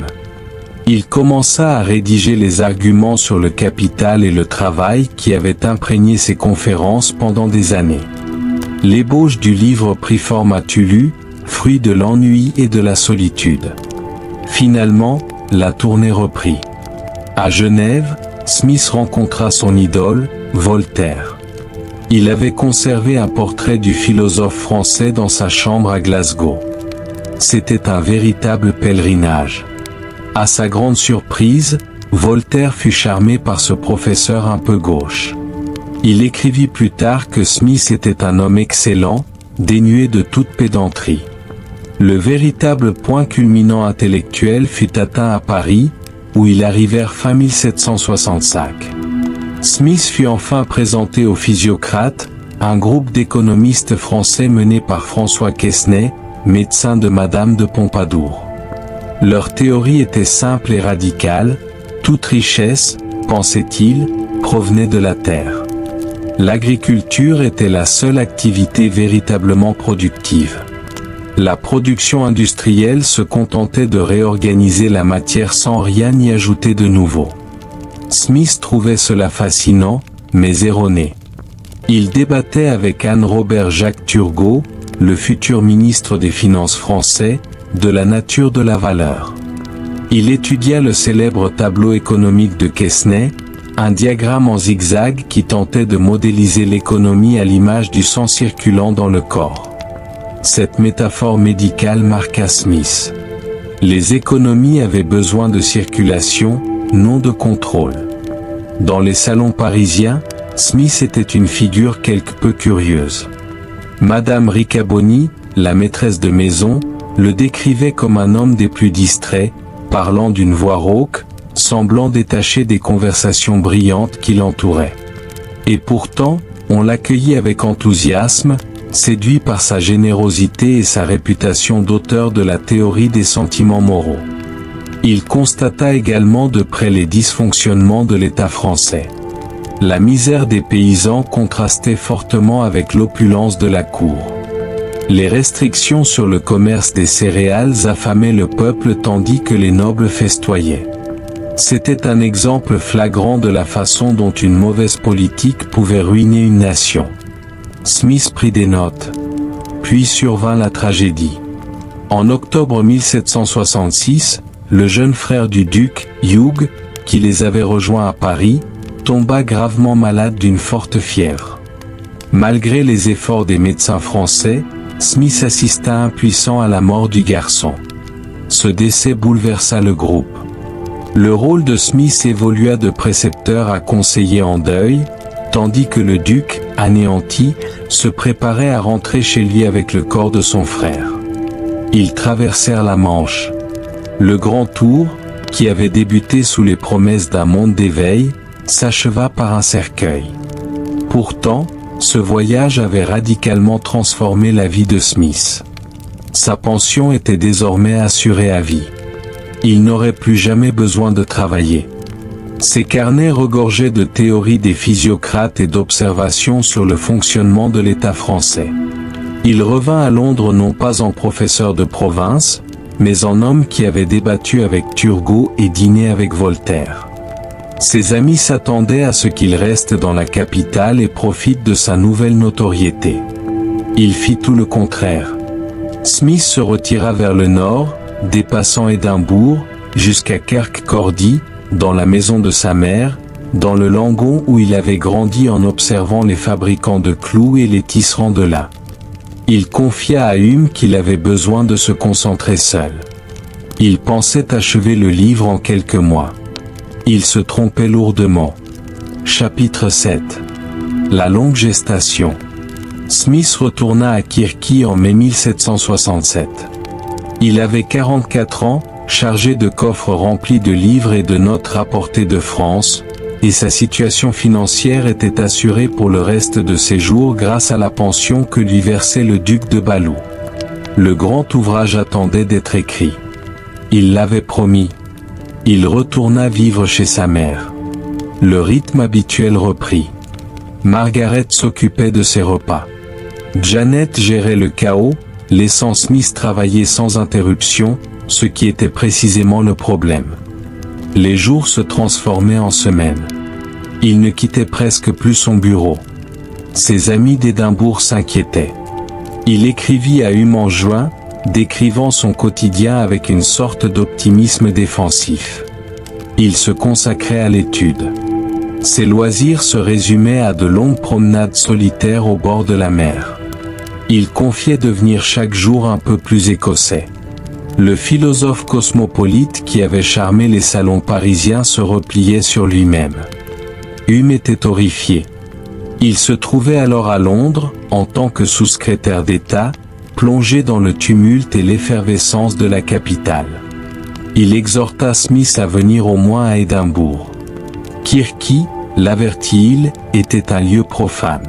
Il commença à rédiger les arguments sur le capital et le travail qui avaient imprégné ses conférences pendant des années. L'ébauche du livre prit forme à Toulouse, fruit de l'ennui et de la solitude. Finalement, la tournée reprit. À Genève, Smith rencontra son idole, Voltaire. Il avait conservé un portrait du philosophe français dans sa chambre à Glasgow. C'était un véritable pèlerinage. À sa grande surprise, Voltaire fut charmé par ce professeur un peu gauche. Il écrivit plus tard que Smith était un homme excellent, dénué de toute pédanterie. Le véritable point culminant intellectuel fut atteint à Paris, où ils arrivèrent fin 1765. Smith fut enfin présenté au Physiocrates, un groupe d'économistes français mené par François Quesnay, médecin de Madame de Pompadour. Leur théorie était simple et radicale: toute richesse, pensait-il, provenait de la terre. L'agriculture était la seule activité véritablement productive. La production industrielle se contentait de réorganiser la matière sans rien y ajouter de nouveau. Smith trouvait cela fascinant, mais erroné. Il débattait avec Anne-Robert Jacques Turgot, le futur ministre des Finances français, de la nature de la valeur. Il étudia le célèbre tableau économique de Quesnay, un diagramme en zigzag qui tentait de modéliser l'économie à l'image du sang circulant dans le corps. Cette métaphore médicale marqua Smith. Les économies avaient besoin de circulation, non de contrôle. Dans les salons parisiens, Smith était une figure quelque peu curieuse. Madame Riccaboni, la maîtresse de maison, le décrivait comme un homme des plus distraits, parlant d'une voix rauque, semblant détaché des conversations brillantes qui l'entouraient. Et pourtant, on l'accueillit avec enthousiasme, séduit par sa générosité et sa réputation d'auteur de la théorie des sentiments moraux. Il constata également de près les dysfonctionnements de l'État français. La misère des paysans contrastait fortement avec l'opulence de la cour. Les restrictions sur le commerce des céréales affamaient le peuple tandis que les nobles festoyaient. C'était un exemple flagrant de la façon dont une mauvaise politique pouvait ruiner une nation. Smith prit des notes. Puis survint la tragédie. En octobre 1766, le jeune frère du duc, Hugh, qui les avait rejoints à Paris, tomba gravement malade d'une forte fièvre. Malgré les efforts des médecins français, Smith assista impuissant à la mort du garçon. Ce décès bouleversa le groupe. Le rôle de Smith évolua de précepteur à conseiller en deuil, tandis que le duc, anéanti, se préparait à rentrer chez lui avec le corps de son frère. Ils traversèrent la Manche. Le grand tour, qui avait débuté sous les promesses d'un monde d'éveil, s'acheva par un cercueil. Pourtant, ce voyage avait radicalement transformé la vie de Smith. Sa pension était désormais assurée à vie. Il n'aurait plus jamais besoin de travailler. Ses carnets regorgeaient de théories des physiocrates et d'observations sur le fonctionnement de l'État français. Il revint à Londres non pas en professeur de province, mais en homme qui avait débattu avec Turgot et dîné avec Voltaire. Ses amis s'attendaient à ce qu'il reste dans la capitale et profite de sa nouvelle notoriété. Il fit tout le contraire. Smith se retira vers le nord, dépassant Édimbourg, jusqu'à Kirkcaldy, dans la maison de sa mère, dans le Langon où il avait grandi en observant les fabricants de clous et les tisserands de lin. Il confia à Hume qu'il avait besoin de se concentrer seul. Il pensait achever le livre en quelques mois. Il se trompait lourdement. Chapitre 7. La longue gestation. Smith retourna à Kirky en mai 1767. Il avait 44 ans, chargé de coffres remplis de livres et de notes rapportées de France, et sa situation financière était assurée pour le reste de ses jours grâce à la pension que lui versait le duc de Balou. Le grand ouvrage attendait d'être écrit. Il l'avait promis. Il retourna vivre chez sa mère. Le rythme habituel reprit. Margaret s'occupait de ses repas. Janet gérait le chaos, laissant Smith travailler sans interruption, ce qui était précisément le problème. Les jours se transformaient en semaines. Il ne quittait presque plus son bureau. Ses amis d'Édimbourg s'inquiétaient. Il écrivit à Hume en juin, décrivant son quotidien avec une sorte d'optimisme défensif. Il se consacrait à l'étude. Ses loisirs se résumaient à de longues promenades solitaires au bord de la mer. Il confiait devenir chaque jour un peu plus écossais. Le philosophe cosmopolite qui avait charmé les salons parisiens se repliait sur lui-même. Hume était horrifié. Il se trouvait alors à Londres, en tant que sous-secrétaire d'État, plongé dans le tumulte et l'effervescence de la capitale. Il exhorta Smith à venir au moins à Édimbourg. Kirky, l'avertit-il, était un lieu profane.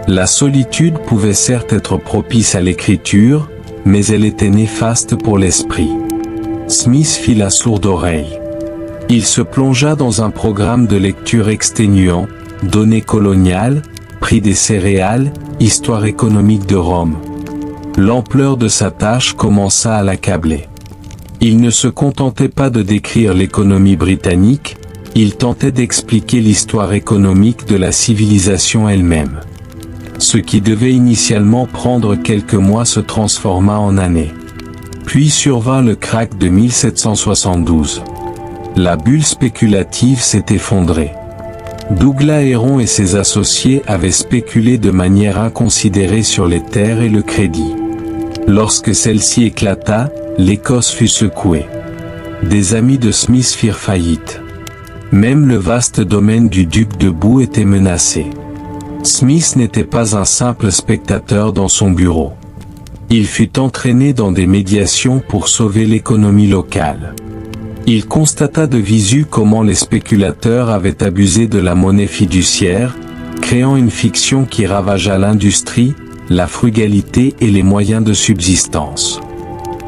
La solitude pouvait certes être propice à l'écriture, mais elle était néfaste pour l'esprit. Smith fit la sourde oreille. Il se plongea dans un programme de lecture exténuant, données coloniales, prix des céréales, histoire économique de Rome. L'ampleur de sa tâche commença à l'accabler. Il ne se contentait pas de décrire l'économie britannique, il tentait d'expliquer l'histoire économique de la civilisation elle-même. Ce qui devait initialement prendre quelques mois se transforma en années. Puis survint le krach de 1772. La bulle spéculative s'est effondrée. Douglas Héron et ses associés avaient spéculé de manière inconsidérée sur les terres et le crédit. Lorsque celle-ci éclata, l'Écosse fut secouée. Des amis de Smith firent faillite. Même le vaste domaine du duc de Bou était menacé. Smith n'était pas un simple spectateur dans son bureau. Il fut entraîné dans des médiations pour sauver l'économie locale. Il constata de visu comment les spéculateurs avaient abusé de la monnaie fiduciaire, créant une fiction qui ravagea l'industrie, la frugalité et les moyens de subsistance.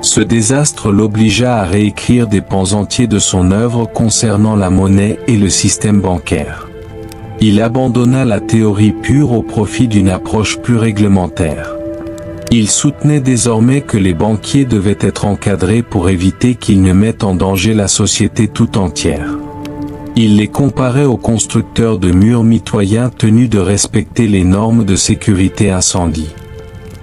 Ce désastre l'obligea à réécrire des pans entiers de son œuvre concernant la monnaie et le système bancaire. Il abandonna la théorie pure au profit d'une approche plus réglementaire. Il soutenait désormais que les banquiers devaient être encadrés pour éviter qu'ils ne mettent en danger la société tout entière. Il les comparait aux constructeurs de murs mitoyens tenus de respecter les normes de sécurité incendie.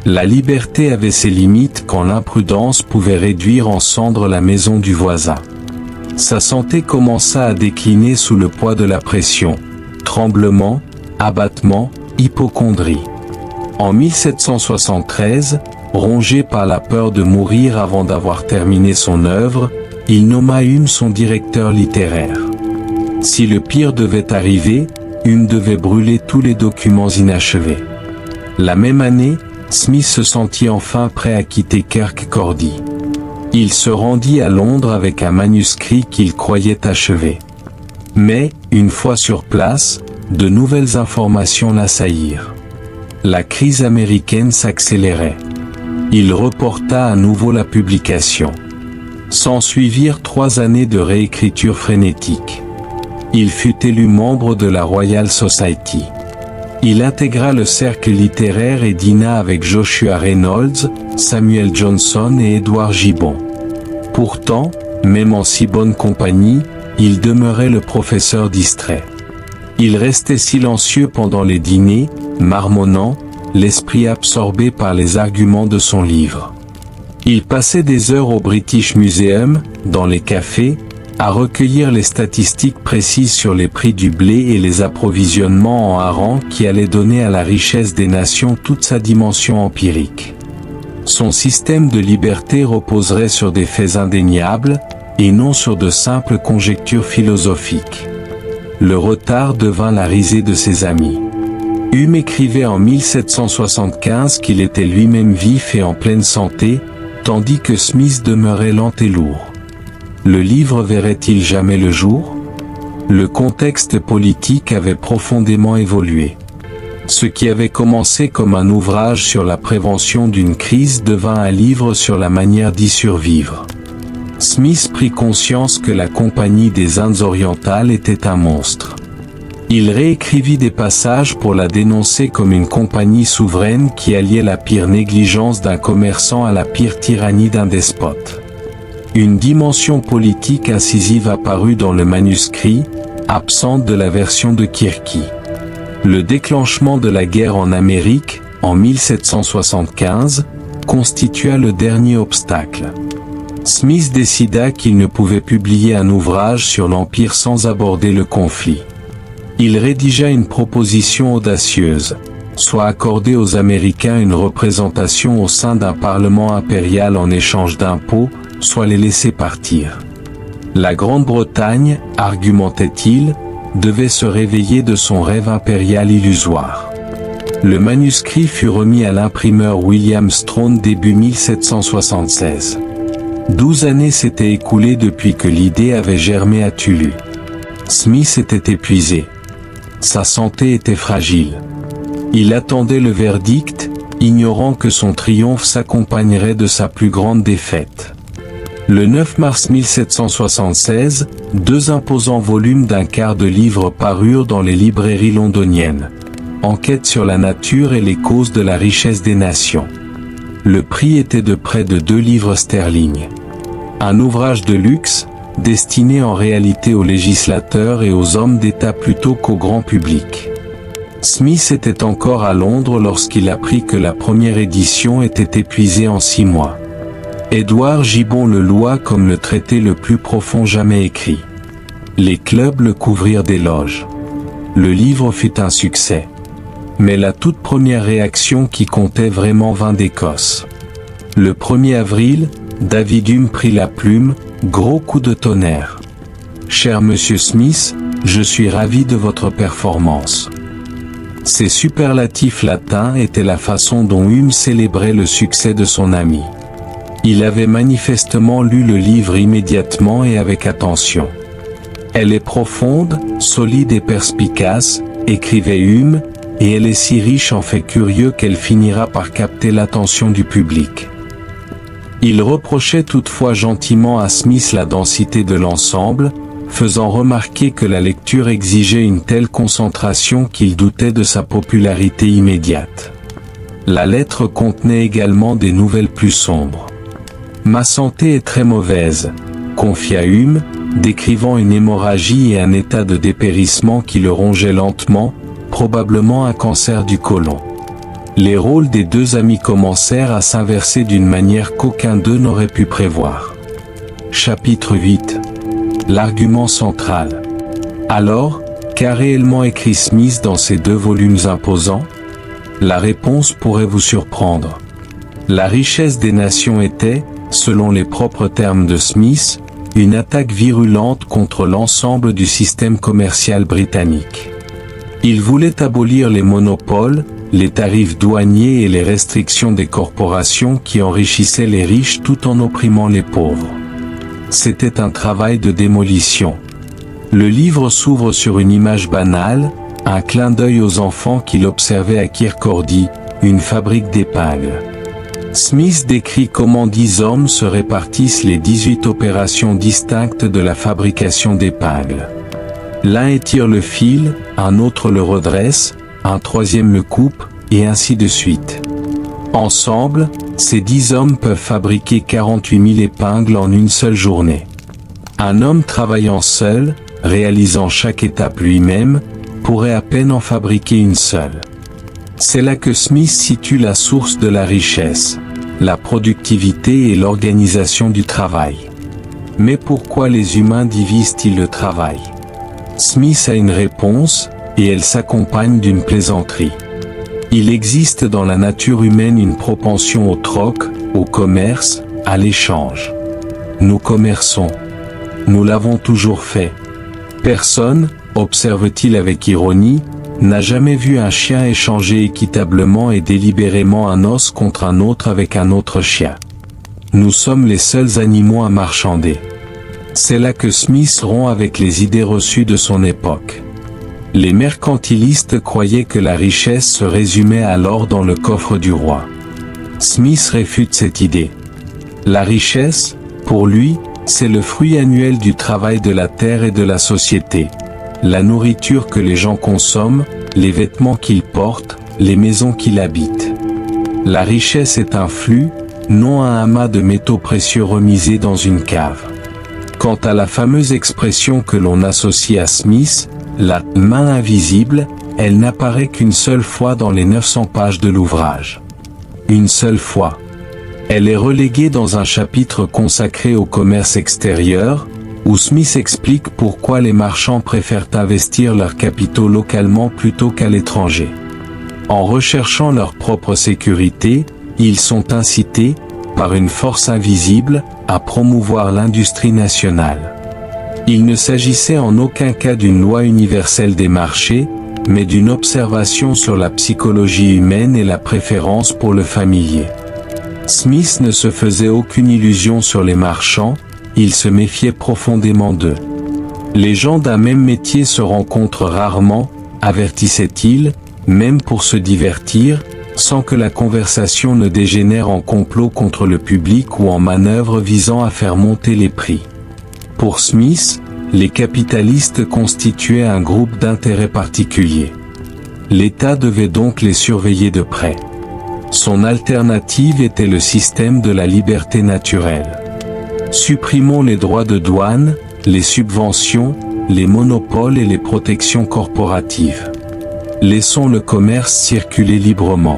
La liberté avait ses limites quand l'imprudence pouvait réduire en cendres la maison du voisin. Sa santé commença à décliner sous le poids de la pression. Tremblements, abattements, hypocondrie. En 1773, rongé par la peur de mourir avant d'avoir terminé son œuvre, il nomma Hume son directeur littéraire. Si le pire devait arriver, Hume devait brûler tous les documents inachevés. La même année, Smith se sentit enfin prêt à quitter Kirk Cordy. Il se rendit à Londres avec un manuscrit qu'il croyait achevé. Mais, une fois sur place, de nouvelles informations l'assaillirent. La crise américaine s'accélérait. Il reporta à nouveau la publication. S'ensuivirent 3 années de réécriture frénétique. Il fut élu membre de la Royal Society. Il intégra le cercle littéraire et dîna avec Joshua Reynolds, Samuel Johnson et Édouard Gibbon. Pourtant, même en si bonne compagnie, il demeurait le professeur distrait. Il restait silencieux pendant les dîners, marmonnant, l'esprit absorbé par les arguments de son livre. Il passait des heures au British Museum, dans les cafés, à recueillir les statistiques précises sur les prix du blé et les approvisionnements en hareng qui allaient donner à la richesse des nations toute sa dimension empirique. Son système de liberté reposerait sur des faits indéniables, et non sur de simples conjectures philosophiques. Le retard devint la risée de ses amis. Hume écrivait en 1775 qu'il était lui-même vif et en pleine santé, tandis que Smith demeurait lent et lourd. Le livre verrait-il jamais le jour? Le contexte politique avait profondément évolué. Ce qui avait commencé comme un ouvrage sur la prévention d'une crise devint un livre sur la manière d'y survivre. Smith prit conscience que la Compagnie des Indes orientales était un monstre. Il réécrivit des passages pour la dénoncer comme une compagnie souveraine qui alliait la pire négligence d'un commerçant à la pire tyrannie d'un despote. Une dimension politique incisive apparut dans le manuscrit, absente de la version de Kirky. Le déclenchement de la guerre en Amérique, en 1775, constitua le dernier obstacle. Smith décida qu'il ne pouvait publier un ouvrage sur l'Empire sans aborder le conflit. Il rédigea une proposition audacieuse, soit accorder aux Américains une représentation au sein d'un parlement impérial en échange d'impôts, soit les laisser partir. La Grande-Bretagne, argumentait-il, devait se réveiller de son rêve impérial illusoire. Le manuscrit fut remis à l'imprimeur William Strone début 1776. 12 années s'étaient écoulées depuis que l'idée avait germé à Tulu. Smith était épuisé. Sa santé était fragile. Il attendait le verdict, ignorant que son triomphe s'accompagnerait de sa plus grande défaite. Le 9 mars 1776, 2 imposants volumes d'un quart de livre parurent dans les librairies londoniennes. Enquête sur la nature et les causes de la richesse des nations. Le prix était de près de 2 livres sterling. Un ouvrage de luxe, destiné en réalité aux législateurs et aux hommes d'État plutôt qu'au grand public. Smith était encore à Londres lorsqu'il apprit que la première édition était épuisée en 6 mois. Édouard Gibbon le loua comme le traité le plus profond jamais écrit. Les clubs le couvrirent d'éloges. Le livre fut un succès. Mais la toute première réaction qui comptait vraiment vint d'Écosse. Le 1er avril, David Hume prit la plume, gros coup de tonnerre. « Cher Monsieur Smith, je suis ravi de votre performance. » Ces superlatifs latins étaient la façon dont Hume célébrait le succès de son ami. Il avait manifestement lu le livre immédiatement et avec attention. « Elle est profonde, solide et perspicace, » écrivait Hume, « et elle est si riche en faits curieux qu'elle finira par capter l'attention du public. » Il reprochait toutefois gentiment à Smith la densité de l'ensemble, faisant remarquer que la lecture exigeait une telle concentration qu'il doutait de sa popularité immédiate. La lettre contenait également des nouvelles plus sombres. « Ma santé est très mauvaise », confia Hume, décrivant une hémorragie et un état de dépérissement qui le rongeait lentement, probablement un cancer du côlon. Les rôles des 2 amis commencèrent à s'inverser d'une manière qu'aucun d'eux n'aurait pu prévoir. Chapitre 8. L'argument central. Alors, qu'a réellement écrit Smith dans ces 2 volumes imposants? La réponse pourrait vous surprendre. La richesse des nations était, selon les propres termes de Smith, une attaque virulente contre l'ensemble du système commercial britannique. Il voulait abolir les monopoles, les tarifs douaniers et les restrictions des corporations qui enrichissaient les riches tout en opprimant les pauvres. C'était un travail de démolition. Le livre s'ouvre sur une image banale, un clin d'œil aux enfants qu'il observait à Kirkordy, une fabrique d'épingles. Smith décrit comment 10 hommes se répartissent les 18 opérations distinctes de la fabrication d'épingles. L'un étire le fil, un autre le redresse, un troisième le coupe, et ainsi de suite. Ensemble, ces 10 hommes peuvent fabriquer 48 000 épingles en une seule journée. Un homme travaillant seul, réalisant chaque étape lui-même, pourrait à peine en fabriquer une seule. C'est là que Smith situe la source de la richesse, la productivité et l'organisation du travail. Mais pourquoi les humains divisent-ils le travail? Smith a une réponse, et elle s'accompagne d'une plaisanterie. Il existe dans la nature humaine une propension au troc, au commerce, à l'échange. Nous commerçons. Nous l'avons toujours fait. Personne, observe-t-il avec ironie, n'a jamais vu un chien échanger équitablement et délibérément un os contre un autre avec un autre chien. Nous sommes les seuls animaux à marchander. C'est là que Smith rompt avec les idées reçues de son époque. Les mercantilistes croyaient que la richesse se résumait alors dans le coffre du roi. Smith réfute cette idée. La richesse, pour lui, c'est le fruit annuel du travail de la terre et de la société. La nourriture que les gens consomment, les vêtements qu'ils portent, les maisons qu'ils habitent. La richesse est un flux, non un amas de métaux précieux remisés dans une cave. Quant à la fameuse expression que l'on associe à Smith, la « main invisible », elle n'apparaît qu'une seule fois dans les 900 pages de l'ouvrage. Une seule fois. Elle est reléguée dans un chapitre consacré au commerce extérieur, où Smith explique pourquoi les marchands préfèrent investir leurs capitaux localement plutôt qu'à l'étranger. En recherchant leur propre sécurité, ils sont incités, par une force invisible, à promouvoir l'industrie nationale. Il ne s'agissait en aucun cas d'une loi universelle des marchés, mais d'une observation sur la psychologie humaine et la préférence pour le familier. Smith ne se faisait aucune illusion sur les marchands, il se méfiait profondément d'eux. Les gens d'un même métier se rencontrent rarement, avertissait-il, même pour se divertir, sans que la conversation ne dégénère en complot contre le public ou en manœuvre visant à faire monter les prix. Pour Smith, les capitalistes constituaient un groupe d'intérêts particuliers. L'État devait donc les surveiller de près. Son alternative était le système de la liberté naturelle. Supprimons les droits de douane, les subventions, les monopoles et les protections corporatives. Laissons le commerce circuler librement.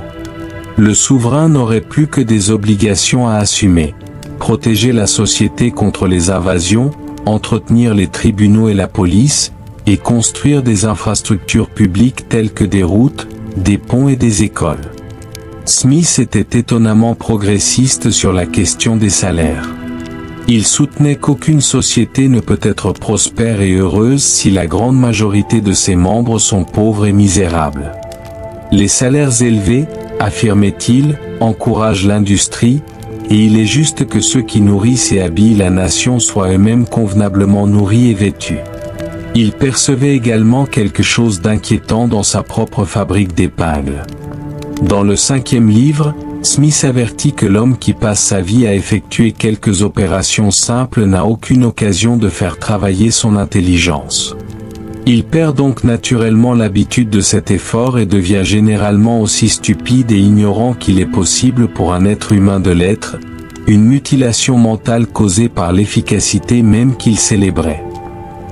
Le souverain n'aurait plus que des obligations à assumer. Protéger la société contre les invasions, entretenir les tribunaux et la police, et construire des infrastructures publiques telles que des routes, des ponts et des écoles. Smith était étonnamment progressiste sur la question des salaires. Il soutenait qu'aucune société ne peut être prospère et heureuse si la grande majorité de ses membres sont pauvres et misérables. Les salaires élevés, affirmait-il, encouragent l'industrie, et il est juste que ceux qui nourrissent et habillent la nation soient eux-mêmes convenablement nourris et vêtus. Il percevait également quelque chose d'inquiétant dans sa propre fabrique d'épingles. Dans le 5e livre, Smith avertit que l'homme qui passe sa vie à effectuer quelques opérations simples n'a aucune occasion de faire travailler son intelligence. Il perd donc naturellement l'habitude de cet effort et devient généralement aussi stupide et ignorant qu'il est possible pour un être humain de l'être, une mutilation mentale causée par l'efficacité même qu'il célébrait.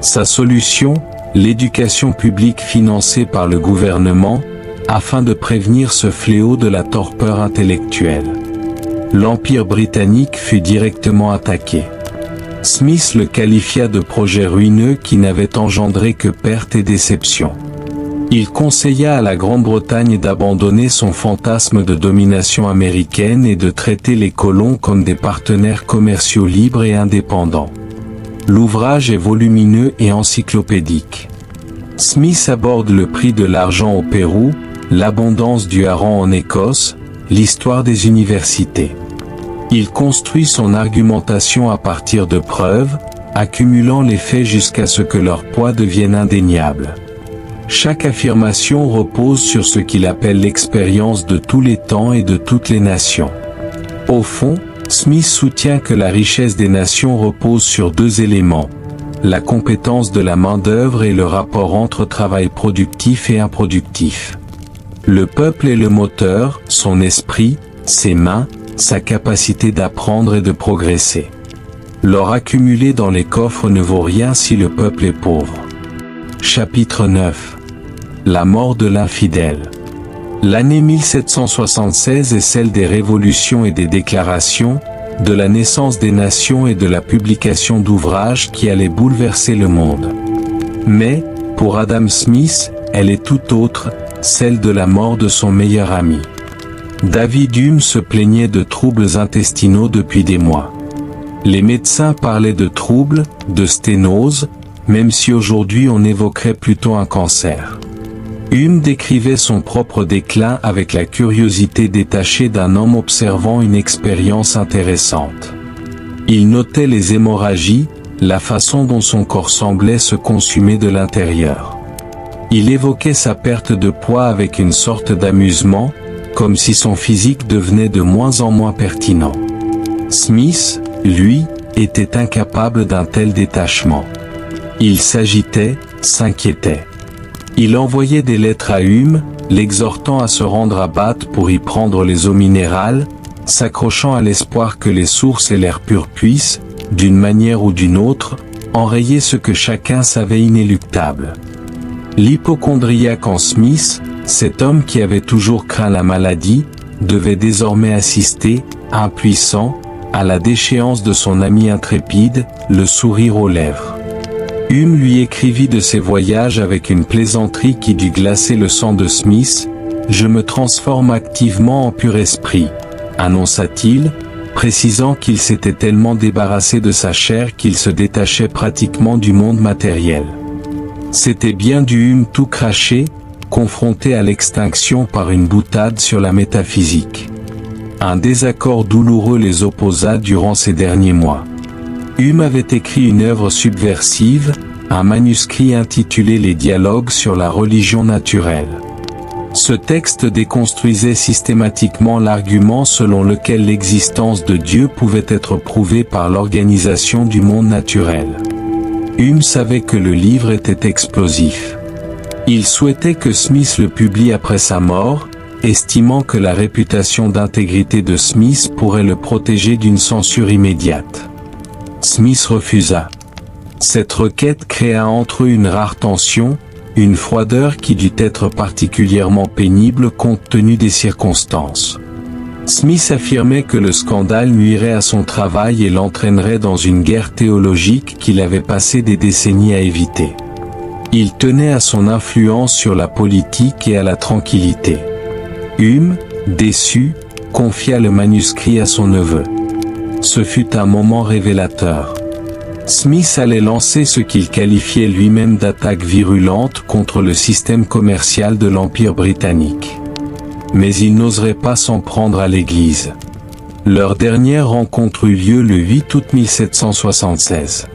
Sa solution, l'éducation publique financée par le gouvernement, afin de prévenir ce fléau de la torpeur intellectuelle. L'Empire britannique fut directement attaqué. Smith le qualifia de projet ruineux qui n'avait engendré que pertes et déceptions. Il conseilla à la Grande-Bretagne d'abandonner son fantasme de domination américaine et de traiter les colons comme des partenaires commerciaux libres et indépendants. L'ouvrage est volumineux et encyclopédique. Smith aborde le prix de l'argent au Pérou, l'abondance du hareng en Écosse, l'histoire des universités. Il construit son argumentation à partir de preuves, accumulant les faits jusqu'à ce que leur poids devienne indéniable. Chaque affirmation repose sur ce qu'il appelle l'expérience de tous les temps et de toutes les nations. Au fond, Smith soutient que la richesse des nations repose sur deux éléments, la compétence de la main-d'œuvre et le rapport entre travail productif et improductif. Le peuple est le moteur, son esprit, ses mains, sa capacité d'apprendre et de progresser. L'or accumulé dans les coffres ne vaut rien si le peuple est pauvre. Chapitre 9. La mort de l'infidèle. L'année 1776 est celle des révolutions et des déclarations, de la naissance des nations et de la publication d'ouvrages qui allaient bouleverser le monde. Mais, pour Adam Smith, elle est tout autre, celle de la mort de son meilleur ami. David Hume se plaignait de troubles intestinaux depuis des mois. Les médecins parlaient de troubles, de sténose, même si aujourd'hui on évoquerait plutôt un cancer. Hume décrivait son propre déclin avec la curiosité détachée d'un homme observant une expérience intéressante. Il notait les hémorragies, la façon dont son corps semblait se consumer de l'intérieur. Il évoquait sa perte de poids avec une sorte d'amusement, comme si son physique devenait de moins en moins pertinent. Smith, lui, était incapable d'un tel détachement. Il s'agitait, s'inquiétait. Il envoyait des lettres à Hume, l'exhortant à se rendre à Bath pour y prendre les eaux minérales, s'accrochant à l'espoir que les sources et l'air pur puissent, d'une manière ou d'une autre, enrayer ce que chacun savait inéluctable. L'hypocondriaque en Smith, cet homme qui avait toujours craint la maladie, devait désormais assister, impuissant, à la déchéance de son ami intrépide, le sourire aux lèvres. Hume lui écrivit de ses voyages avec une plaisanterie qui dut glacer le sang de Smith. « Je me transforme activement en pur esprit », annonça-t-il, précisant qu'il s'était tellement débarrassé de sa chair qu'il se détachait pratiquement du monde matériel. C'était bien du Hume tout craché, confronté à l'extinction par une boutade sur la métaphysique. Un désaccord douloureux les opposa durant ces derniers mois. Hume avait écrit une œuvre subversive, un manuscrit intitulé Les Dialogues sur la religion naturelle. Ce texte déconstruisait systématiquement l'argument selon lequel l'existence de Dieu pouvait être prouvée par l'organisation du monde naturel. Hume savait que le livre était explosif. Il souhaitait que Smith le publie après sa mort, estimant que la réputation d'intégrité de Smith pourrait le protéger d'une censure immédiate. Smith refusa. Cette requête créa entre eux une rare tension, une froideur qui dut être particulièrement pénible compte tenu des circonstances. Smith affirmait que le scandale nuirait à son travail et l'entraînerait dans une guerre théologique qu'il avait passé des décennies à éviter. Il tenait à son influence sur la politique et à la tranquillité. Hume, déçu, confia le manuscrit à son neveu. Ce fut un moment révélateur. Smith allait lancer ce qu'il qualifiait lui-même d'attaque virulente contre le système commercial de l'Empire britannique. Mais il n'oserait pas s'en prendre à l'Église. Leur dernière rencontre eut lieu le 8 août 1776.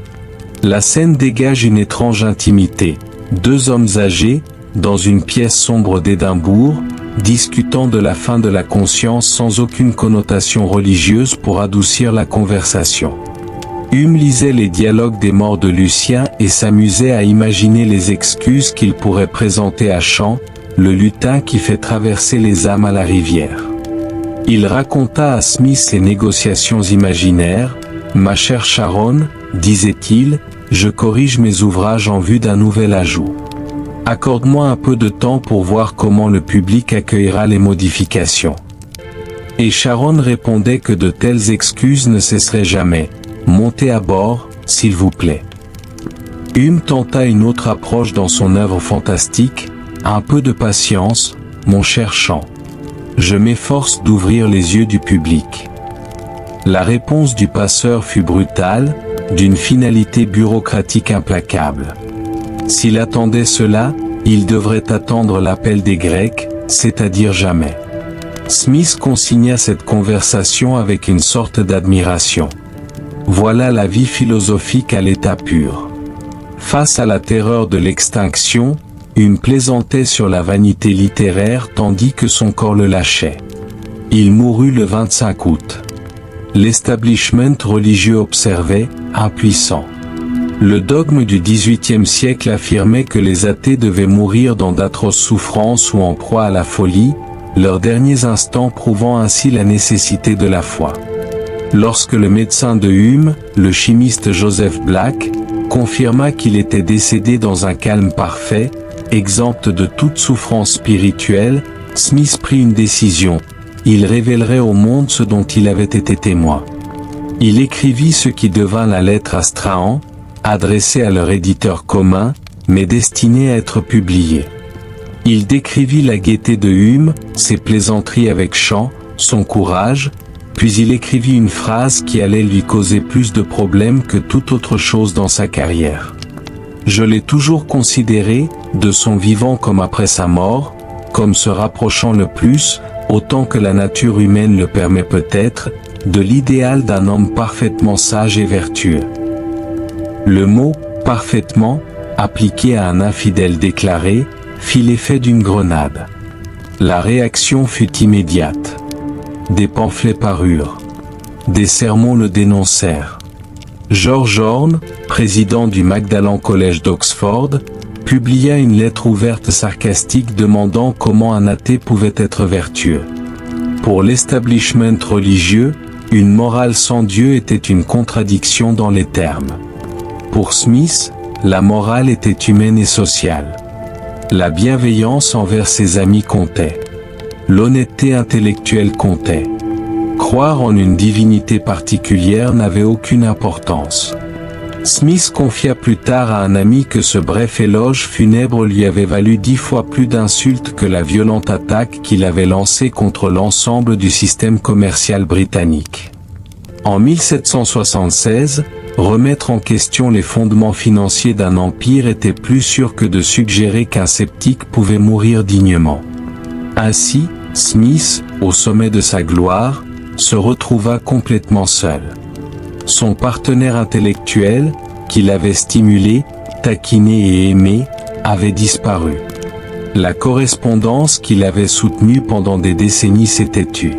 La scène dégage une étrange intimité. Deux hommes âgés, dans une pièce sombre d'Édimbourg, discutant de la fin de la conscience sans aucune connotation religieuse pour adoucir la conversation. Hume lisait les dialogues des morts de Lucien et s'amusait à imaginer les excuses qu'il pourrait présenter à Chant, le lutin qui fait traverser les âmes à la rivière. Il raconta à Smith ses négociations imaginaires. « Ma chère Sharon, disait-il, je corrige mes ouvrages en vue d'un nouvel ajout. Accorde-moi un peu de temps pour voir comment le public accueillera les modifications. » Et Sharon répondait que de telles excuses ne cesseraient jamais. « Montez à bord, s'il vous plaît. » Hume tenta une autre approche dans son œuvre fantastique. « Un peu de patience, mon cher Chant. Je m'efforce d'ouvrir les yeux du public. » La réponse du passeur fut brutale, d'une finalité bureaucratique implacable. S'il attendait cela, il devrait attendre l'appel des Grecs, c'est-à-dire jamais. Smith consigna cette conversation avec une sorte d'admiration. Voilà la vie philosophique à l'état pur. Face à la terreur de l'extinction, Hume plaisantait sur la vanité littéraire tandis que son corps le lâchait. Il mourut le 25 août. L'establishment religieux observait, impuissant. Le dogme du XVIIIe siècle affirmait que les athées devaient mourir dans d'atroces souffrances ou en proie à la folie, leurs derniers instants prouvant ainsi la nécessité de la foi. Lorsque le médecin de Hume, le chimiste Joseph Black, confirma qu'il était décédé dans un calme parfait, exempt de toute souffrance spirituelle, Smith prit une décision. Il révélerait au monde ce dont il avait été témoin. Il écrivit ce qui devint la lettre à Strahan, adressée à leur éditeur commun, mais destinée à être publiée. Il décrivit la gaieté de Hume, ses plaisanteries avec Chant, son courage, puis il écrivit une phrase qui allait lui causer plus de problèmes que toute autre chose dans sa carrière. « Je l'ai toujours considéré, de son vivant comme après sa mort, comme se rapprochant le plus, autant que la nature humaine le permet peut-être, de l'idéal d'un homme parfaitement sage et vertueux. Le mot « parfaitement », appliqué à un infidèle déclaré, fit l'effet d'une grenade. La réaction fut immédiate. Des pamphlets parurent. Des sermons le dénoncèrent. George Horne, président du Magdalen College d'Oxford, publia une lettre ouverte sarcastique demandant comment un athée pouvait être vertueux. Pour l'establishment religieux, une morale sans Dieu était une contradiction dans les termes. Pour Smith, la morale était humaine et sociale. La bienveillance envers ses amis comptait. L'honnêteté intellectuelle comptait. Croire en une divinité particulière n'avait aucune importance. Smith confia plus tard à un ami que ce bref éloge funèbre lui avait valu 10 fois plus d'insultes que la violente attaque qu'il avait lancée contre l'ensemble du système commercial britannique. En 1776, remettre en question les fondements financiers d'un empire était plus sûr que de suggérer qu'un sceptique pouvait mourir dignement. Ainsi, Smith, au sommet de sa gloire, se retrouva complètement seul. Son partenaire intellectuel, qui l'avait stimulé, taquiné et aimé, avait disparu. La correspondance qu'il avait soutenue pendant des décennies s'était tue.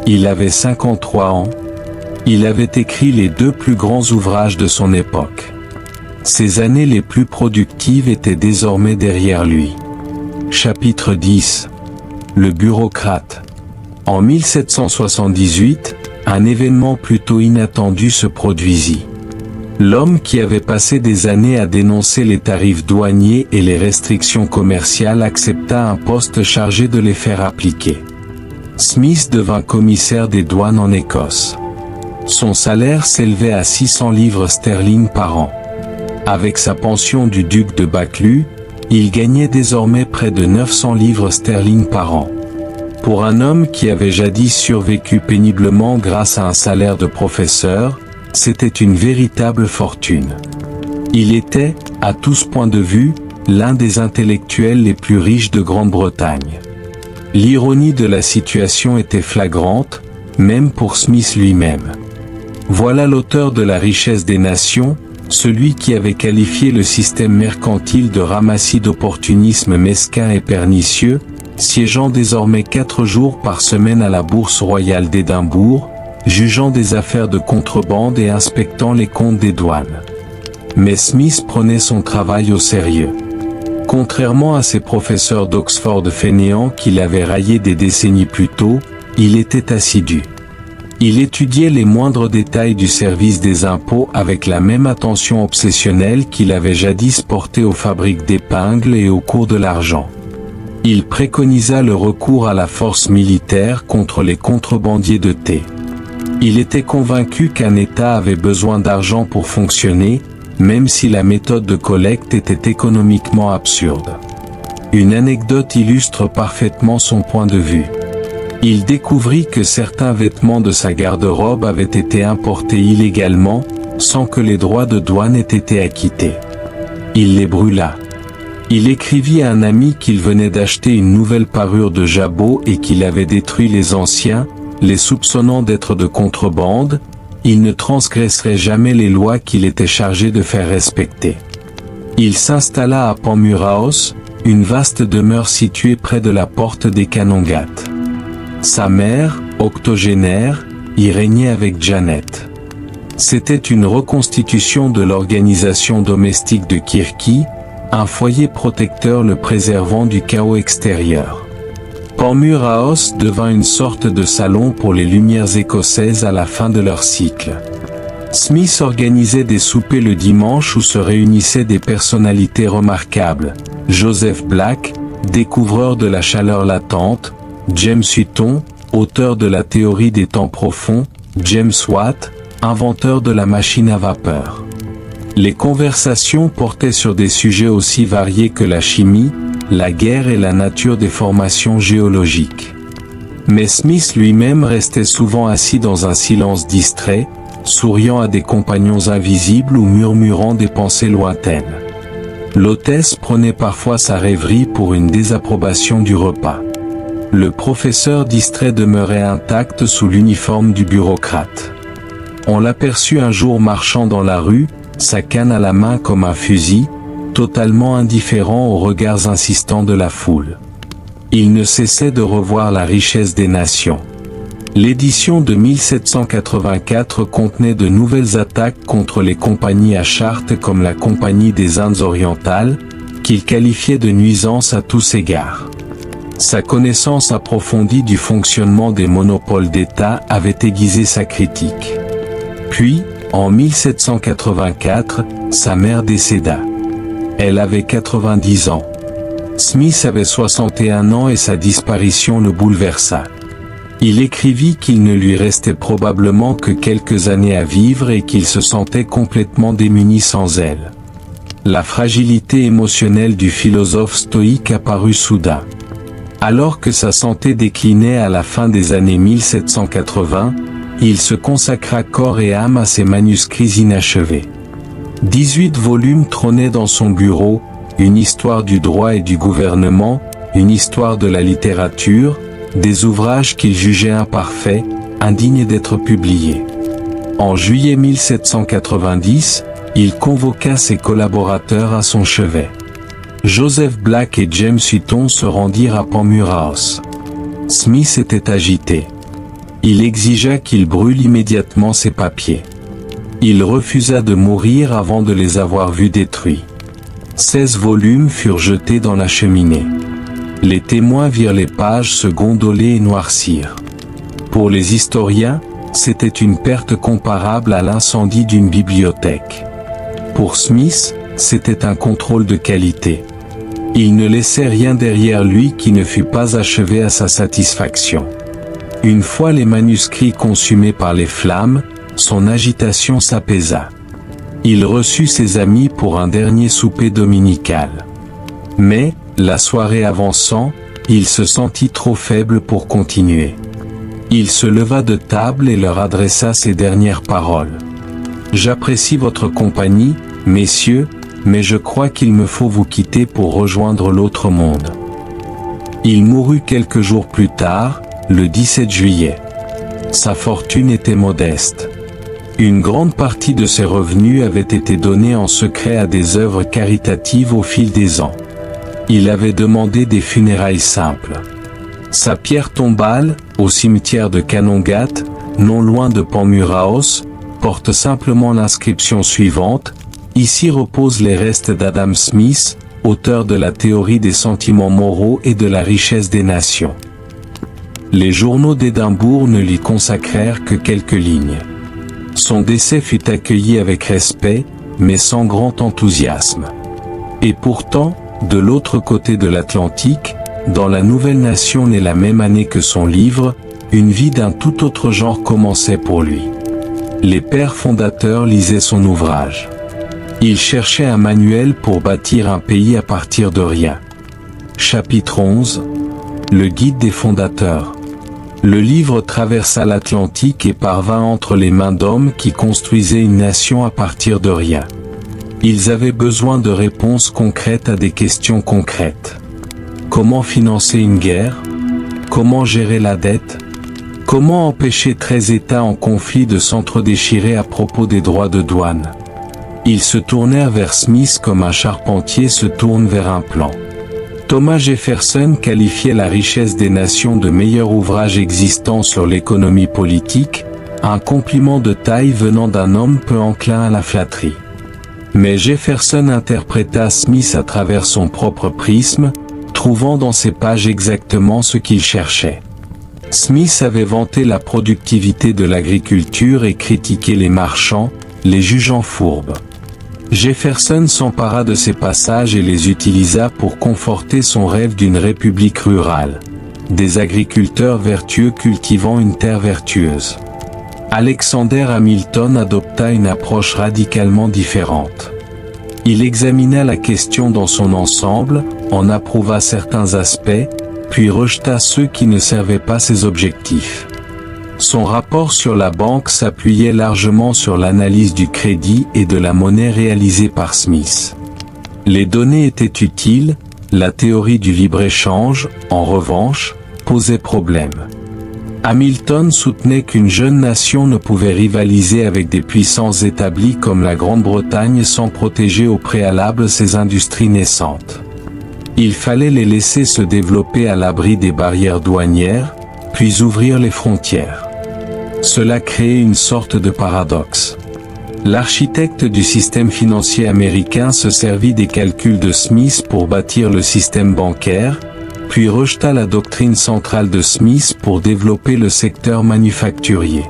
Il avait 53 ans. Il avait écrit les 2 plus grands ouvrages de son époque. Ses années les plus productives étaient désormais derrière lui. Chapitre 10. Le bureaucrate. En 1778, un événement plutôt inattendu se produisit. L'homme qui avait passé des années à dénoncer les tarifs douaniers et les restrictions commerciales accepta un poste chargé de les faire appliquer. Smith devint commissaire des douanes en Écosse. Son salaire s'élevait à 600 livres sterling par an. Avec sa pension du duc de Buccleuch, il gagnait désormais près de 900 livres sterling par an. Pour un homme qui avait jadis survécu péniblement grâce à un salaire de professeur, c'était une véritable fortune. Il était, à tous points de vue, l'un des intellectuels les plus riches de Grande-Bretagne. L'ironie de la situation était flagrante, même pour Smith lui-même. Voilà l'auteur de La richesse des nations, celui qui avait qualifié le système mercantile de ramassis d'opportunisme mesquin et pernicieux, siégeant désormais 4 jours par semaine à la Bourse royale d'Édimbourg, jugeant des affaires de contrebande et inspectant les comptes des douanes. Mais Smith prenait son travail au sérieux. Contrairement à ses professeurs d'Oxford fainéants qui l'avaient raillé des décennies plus tôt, il était assidu. Il étudiait les moindres détails du service des impôts avec la même attention obsessionnelle qu'il avait jadis portée aux fabriques d'épingles et au cours de l'argent. Il préconisa le recours à la force militaire contre les contrebandiers de thé. Il était convaincu qu'un État avait besoin d'argent pour fonctionner, même si la méthode de collecte était économiquement absurde. Une anecdote illustre parfaitement son point de vue. Il découvrit que certains vêtements de sa garde-robe avaient été importés illégalement, sans que les droits de douane aient été acquittés. Il les brûla. Il écrivit à un ami qu'il venait d'acheter une nouvelle parure de jabot et qu'il avait détruit les anciens, les soupçonnant d'être de contrebande. Il ne transgresserait jamais les lois qu'il était chargé de faire respecter. Il s'installa à Panmure House, une vaste demeure située près de la porte des Canongate. Sa mère, octogénaire, y régnait avec Janet. C'était une reconstitution de l'organisation domestique de Kirky, un foyer protecteur le préservant du chaos extérieur. Panmure House devint une sorte de salon pour les lumières écossaises à la fin de leur cycle. Smith organisait des soupers le dimanche où se réunissaient des personnalités remarquables. Joseph Black, découvreur de la chaleur latente, James Hutton, auteur de la théorie des temps profonds, James Watt, inventeur de la machine à vapeur. Les conversations portaient sur des sujets aussi variés que la chimie, la guerre et la nature des formations géologiques. Mais Smith lui-même restait souvent assis dans un silence distrait, souriant à des compagnons invisibles ou murmurant des pensées lointaines. L'hôtesse prenait parfois sa rêverie pour une désapprobation du repas. Le professeur distrait demeurait intact sous l'uniforme du bureaucrate. On l'aperçut un jour marchant dans la rue, sa canne à la main comme un fusil, totalement indifférent aux regards insistants de la foule. Il ne cessait de revoir la richesse des nations. L'édition de 1784 contenait de nouvelles attaques contre les compagnies à charte comme la Compagnie des Indes orientales, qu'il qualifiait de nuisance à tous égards. Sa connaissance approfondie du fonctionnement des monopoles d'État avait aiguisé sa critique. Puis, en 1784, sa mère décéda. Elle avait 90 ans. Smith avait 61 ans et sa disparition le bouleversa. Il écrivit qu'il ne lui restait probablement que quelques années à vivre et qu'il se sentait complètement démuni sans elle. La fragilité émotionnelle du philosophe stoïque apparut soudain. Alors que sa santé déclinait à la fin des années 1780, il se consacra corps et âme à ses manuscrits inachevés. 18 volumes trônaient dans son bureau, une histoire du droit et du gouvernement, une histoire de la littérature, des ouvrages qu'il jugeait imparfaits, indignes d'être publiés. En juillet 1790, il convoqua ses collaborateurs à son chevet. Joseph Black et James Hutton se rendirent à Panmure House. Smith était agité. Il exigea qu'il brûle immédiatement ses papiers. Il refusa de mourir avant de les avoir vus détruits. 16 volumes furent jetés dans la cheminée. Les témoins virent les pages se gondoler et noircir. Pour les historiens, c'était une perte comparable à l'incendie d'une bibliothèque. Pour Smith, c'était un contrôle de qualité. Il ne laissait rien derrière lui qui ne fût pas achevé à sa satisfaction. Une fois les manuscrits consumés par les flammes, son agitation s'apaisa. Il reçut ses amis pour un dernier souper dominical. Mais, la soirée avançant, il se sentit trop faible pour continuer. Il se leva de table et leur adressa ces dernières paroles. « J'apprécie votre compagnie, messieurs, mais je crois qu'il me faut vous quitter pour rejoindre l'autre monde. » Il mourut quelques jours plus tard, le 17 juillet. Sa fortune était modeste. Une grande partie de ses revenus avait été donnée en secret à des œuvres caritatives au fil des ans. Il avait demandé des funérailles simples. Sa pierre tombale, au cimetière de Canongat, non loin de Panmure House, porte simplement l'inscription suivante: « Ici reposent les restes d'Adam Smith, auteur de la théorie des sentiments moraux et de la richesse des nations. » Les journaux d'Édimbourg ne lui consacrèrent que quelques lignes. Son décès fut accueilli avec respect, mais sans grand enthousiasme. Et pourtant, de l'autre côté de l'Atlantique, dans la nouvelle nation née la même année que son livre, une vie d'un tout autre genre commençait pour lui. Les pères fondateurs lisaient son ouvrage. Il cherchait un manuel pour bâtir un pays à partir de rien. Chapitre 11. Le guide des fondateurs. Le livre traversa l'Atlantique et parvint entre les mains d'hommes qui construisaient une nation à partir de rien. Ils avaient besoin de réponses concrètes à des questions concrètes. Comment financer une guerre? Comment gérer la dette? Comment empêcher 13 États en conflit de s'entre-déchirer à propos des droits de douane? Ils se tournèrent vers Smith comme un charpentier se tourne vers un plan. Thomas Jefferson qualifiait la richesse des nations de meilleur ouvrage existant sur l'économie politique, un compliment de taille venant d'un homme peu enclin à la flatterie. Mais Jefferson interpréta Smith à travers son propre prisme, trouvant dans ses pages exactement ce qu'il cherchait. Smith avait vanté la productivité de l'agriculture et critiqué les marchands, les jugeant fourbes. Jefferson s'empara de ces passages et les utilisa pour conforter son rêve d'une république rurale, des agriculteurs vertueux cultivant une terre vertueuse. Alexander Hamilton adopta une approche radicalement différente. Il examina la question dans son ensemble, en approuva certains aspects, puis rejeta ceux qui ne servaient pas ses objectifs. Son rapport sur la banque s'appuyait largement sur l'analyse du crédit et de la monnaie réalisée par Smith. Les données étaient utiles, la théorie du libre-échange, en revanche, posait problème. Hamilton soutenait qu'une jeune nation ne pouvait rivaliser avec des puissances établies comme la Grande-Bretagne sans protéger au préalable ses industries naissantes. Il fallait les laisser se développer à l'abri des barrières douanières, puis ouvrir les frontières. Cela créait une sorte de paradoxe. L'architecte du système financier américain se servit des calculs de Smith pour bâtir le système bancaire, puis rejeta la doctrine centrale de Smith pour développer le secteur manufacturier.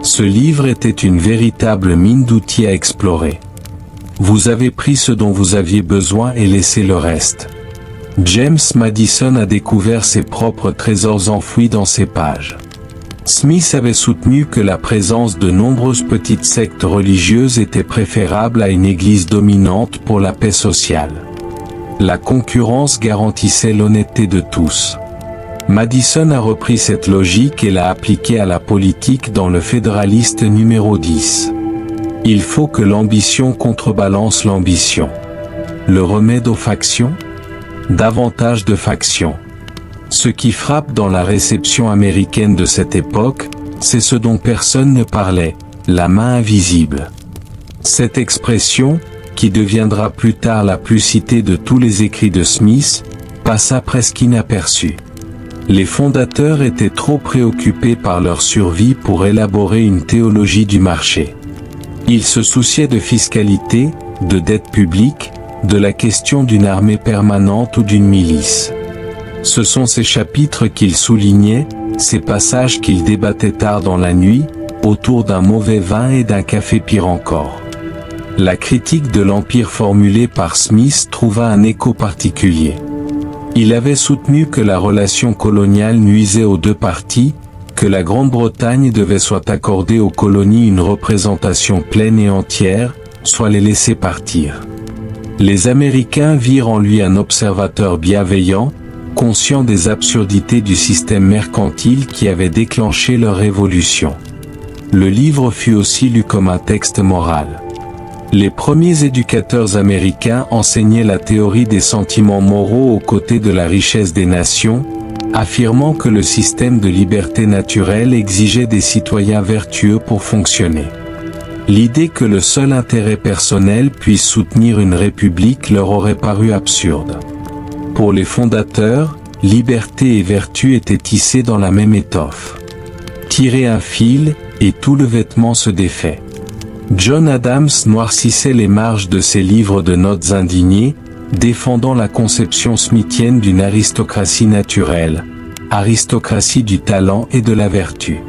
Ce livre était une véritable mine d'outils à explorer. Vous avez pris ce dont vous aviez besoin et laissé le reste. James Madison a découvert ses propres trésors enfouis dans ces pages. Smith avait soutenu que la présence de nombreuses petites sectes religieuses était préférable à une église dominante pour la paix sociale. La concurrence garantissait l'honnêteté de tous. Madison a repris cette logique et l'a appliquée à la politique dans le Fédéraliste numéro 10. Il faut que l'ambition contrebalance l'ambition. Le remède aux factions ? Davantage de factions. Ce qui frappe dans la réception américaine de cette époque, c'est ce dont personne ne parlait, la main invisible. Cette expression, qui deviendra plus tard la plus citée de tous les écrits de Smith, passa presque inaperçue. Les fondateurs étaient trop préoccupés par leur survie pour élaborer une théologie du marché. Ils se souciaient de fiscalité, de dette publique, de la question d'une armée permanente ou d'une milice. Ce sont ces chapitres qu'ils soulignaient, ces passages qu'ils débattaient tard dans la nuit, autour d'un mauvais vin et d'un café pire encore. La critique de l'Empire formulée par Smith trouva un écho particulier. Il avait soutenu que la relation coloniale nuisait aux deux parties, que la Grande-Bretagne devait soit accorder aux colonies une représentation pleine et entière, soit les laisser partir. Les Américains virent en lui un observateur bienveillant, conscient des absurdités du système mercantile qui avait déclenché leur révolution. Le livre fut aussi lu comme un texte moral. Les premiers éducateurs américains enseignaient la théorie des sentiments moraux aux côtés de la richesse des nations, affirmant que le système de liberté naturelle exigeait des citoyens vertueux pour fonctionner. L'idée que le seul intérêt personnel puisse soutenir une république leur aurait paru absurde. Pour les fondateurs, liberté et vertu étaient tissées dans la même étoffe. Tirez un fil, et tout le vêtement se défait. John Adams noircissait les marges de ses livres de notes indignées, défendant la conception smithienne d'une aristocratie naturelle, aristocratie du talent et de la vertu.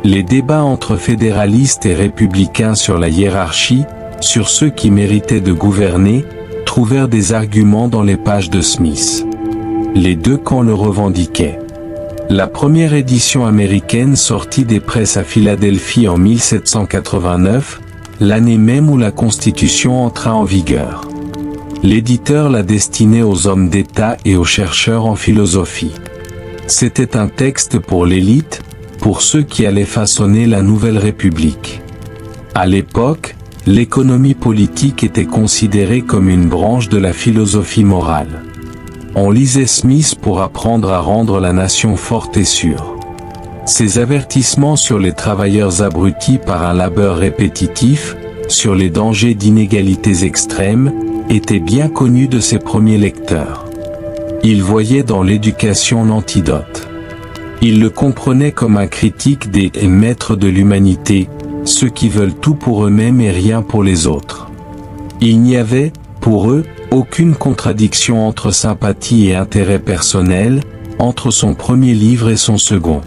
Les débats entre fédéralistes et républicains sur la hiérarchie, sur ceux qui méritaient de gouverner, trouvèrent des arguments dans les pages de Smith. Les deux camps le revendiquaient. La première édition américaine sortit des presses à Philadelphie en 1789, l'année même où la Constitution entra en vigueur. L'éditeur la destinait aux hommes d'État et aux chercheurs en philosophie. C'était un texte pour l'élite, pour ceux qui allaient façonner la nouvelle République. À l'époque, l'économie politique était considérée comme une branche de la philosophie morale. On lisait Smith pour apprendre à rendre la nation forte et sûre. Ses avertissements sur les travailleurs abrutis par un labeur répétitif, sur les dangers d'inégalités extrêmes, étaient bien connus de ses premiers lecteurs. Ils voyaient dans l'éducation l'antidote. Ils le comprenaient comme un critique des maîtres de l'humanité, ceux qui veulent tout pour eux-mêmes et rien pour les autres. Il n'y avait, pour eux, aucune contradiction entre sympathie et intérêt personnel, entre son premier livre et son second.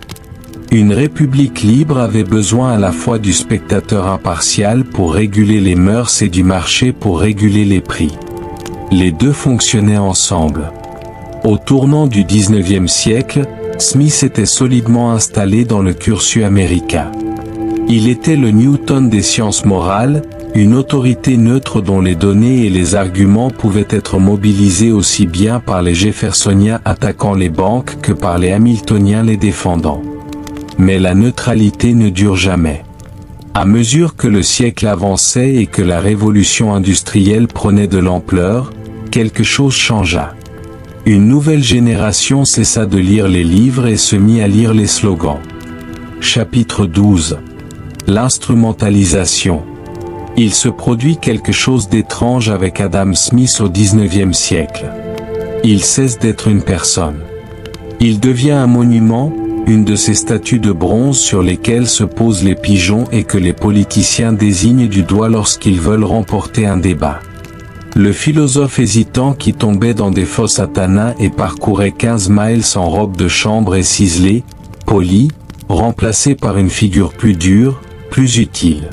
Une république libre avait besoin à la fois du spectateur impartial pour réguler les mœurs et du marché pour réguler les prix. Les deux fonctionnaient ensemble. Au tournant du XIXe siècle, Smith était solidement installé dans le cursus américain. Il était le Newton des sciences morales, une autorité neutre dont les données et les arguments pouvaient être mobilisés aussi bien par les Jeffersoniens attaquant les banques que par les Hamiltoniens les défendant. Mais la neutralité ne dure jamais. À mesure que le siècle avançait et que la révolution industrielle prenait de l'ampleur, quelque chose changea. Une nouvelle génération cessa de lire les livres et se mit à lire les slogans. Chapitre 12. L'instrumentalisation. Il se produit quelque chose d'étrange avec Adam Smith au XIXe siècle. Il cesse d'être une personne. Il devient un monument, une de ces statues de bronze sur lesquelles se posent les pigeons et que les politiciens désignent du doigt lorsqu'ils veulent remporter un débat. Le philosophe hésitant qui tombait dans des fosses à tanin et parcourait 15 miles en robe de chambre et ciselée, poli, remplacé par une figure plus dure, plus utile.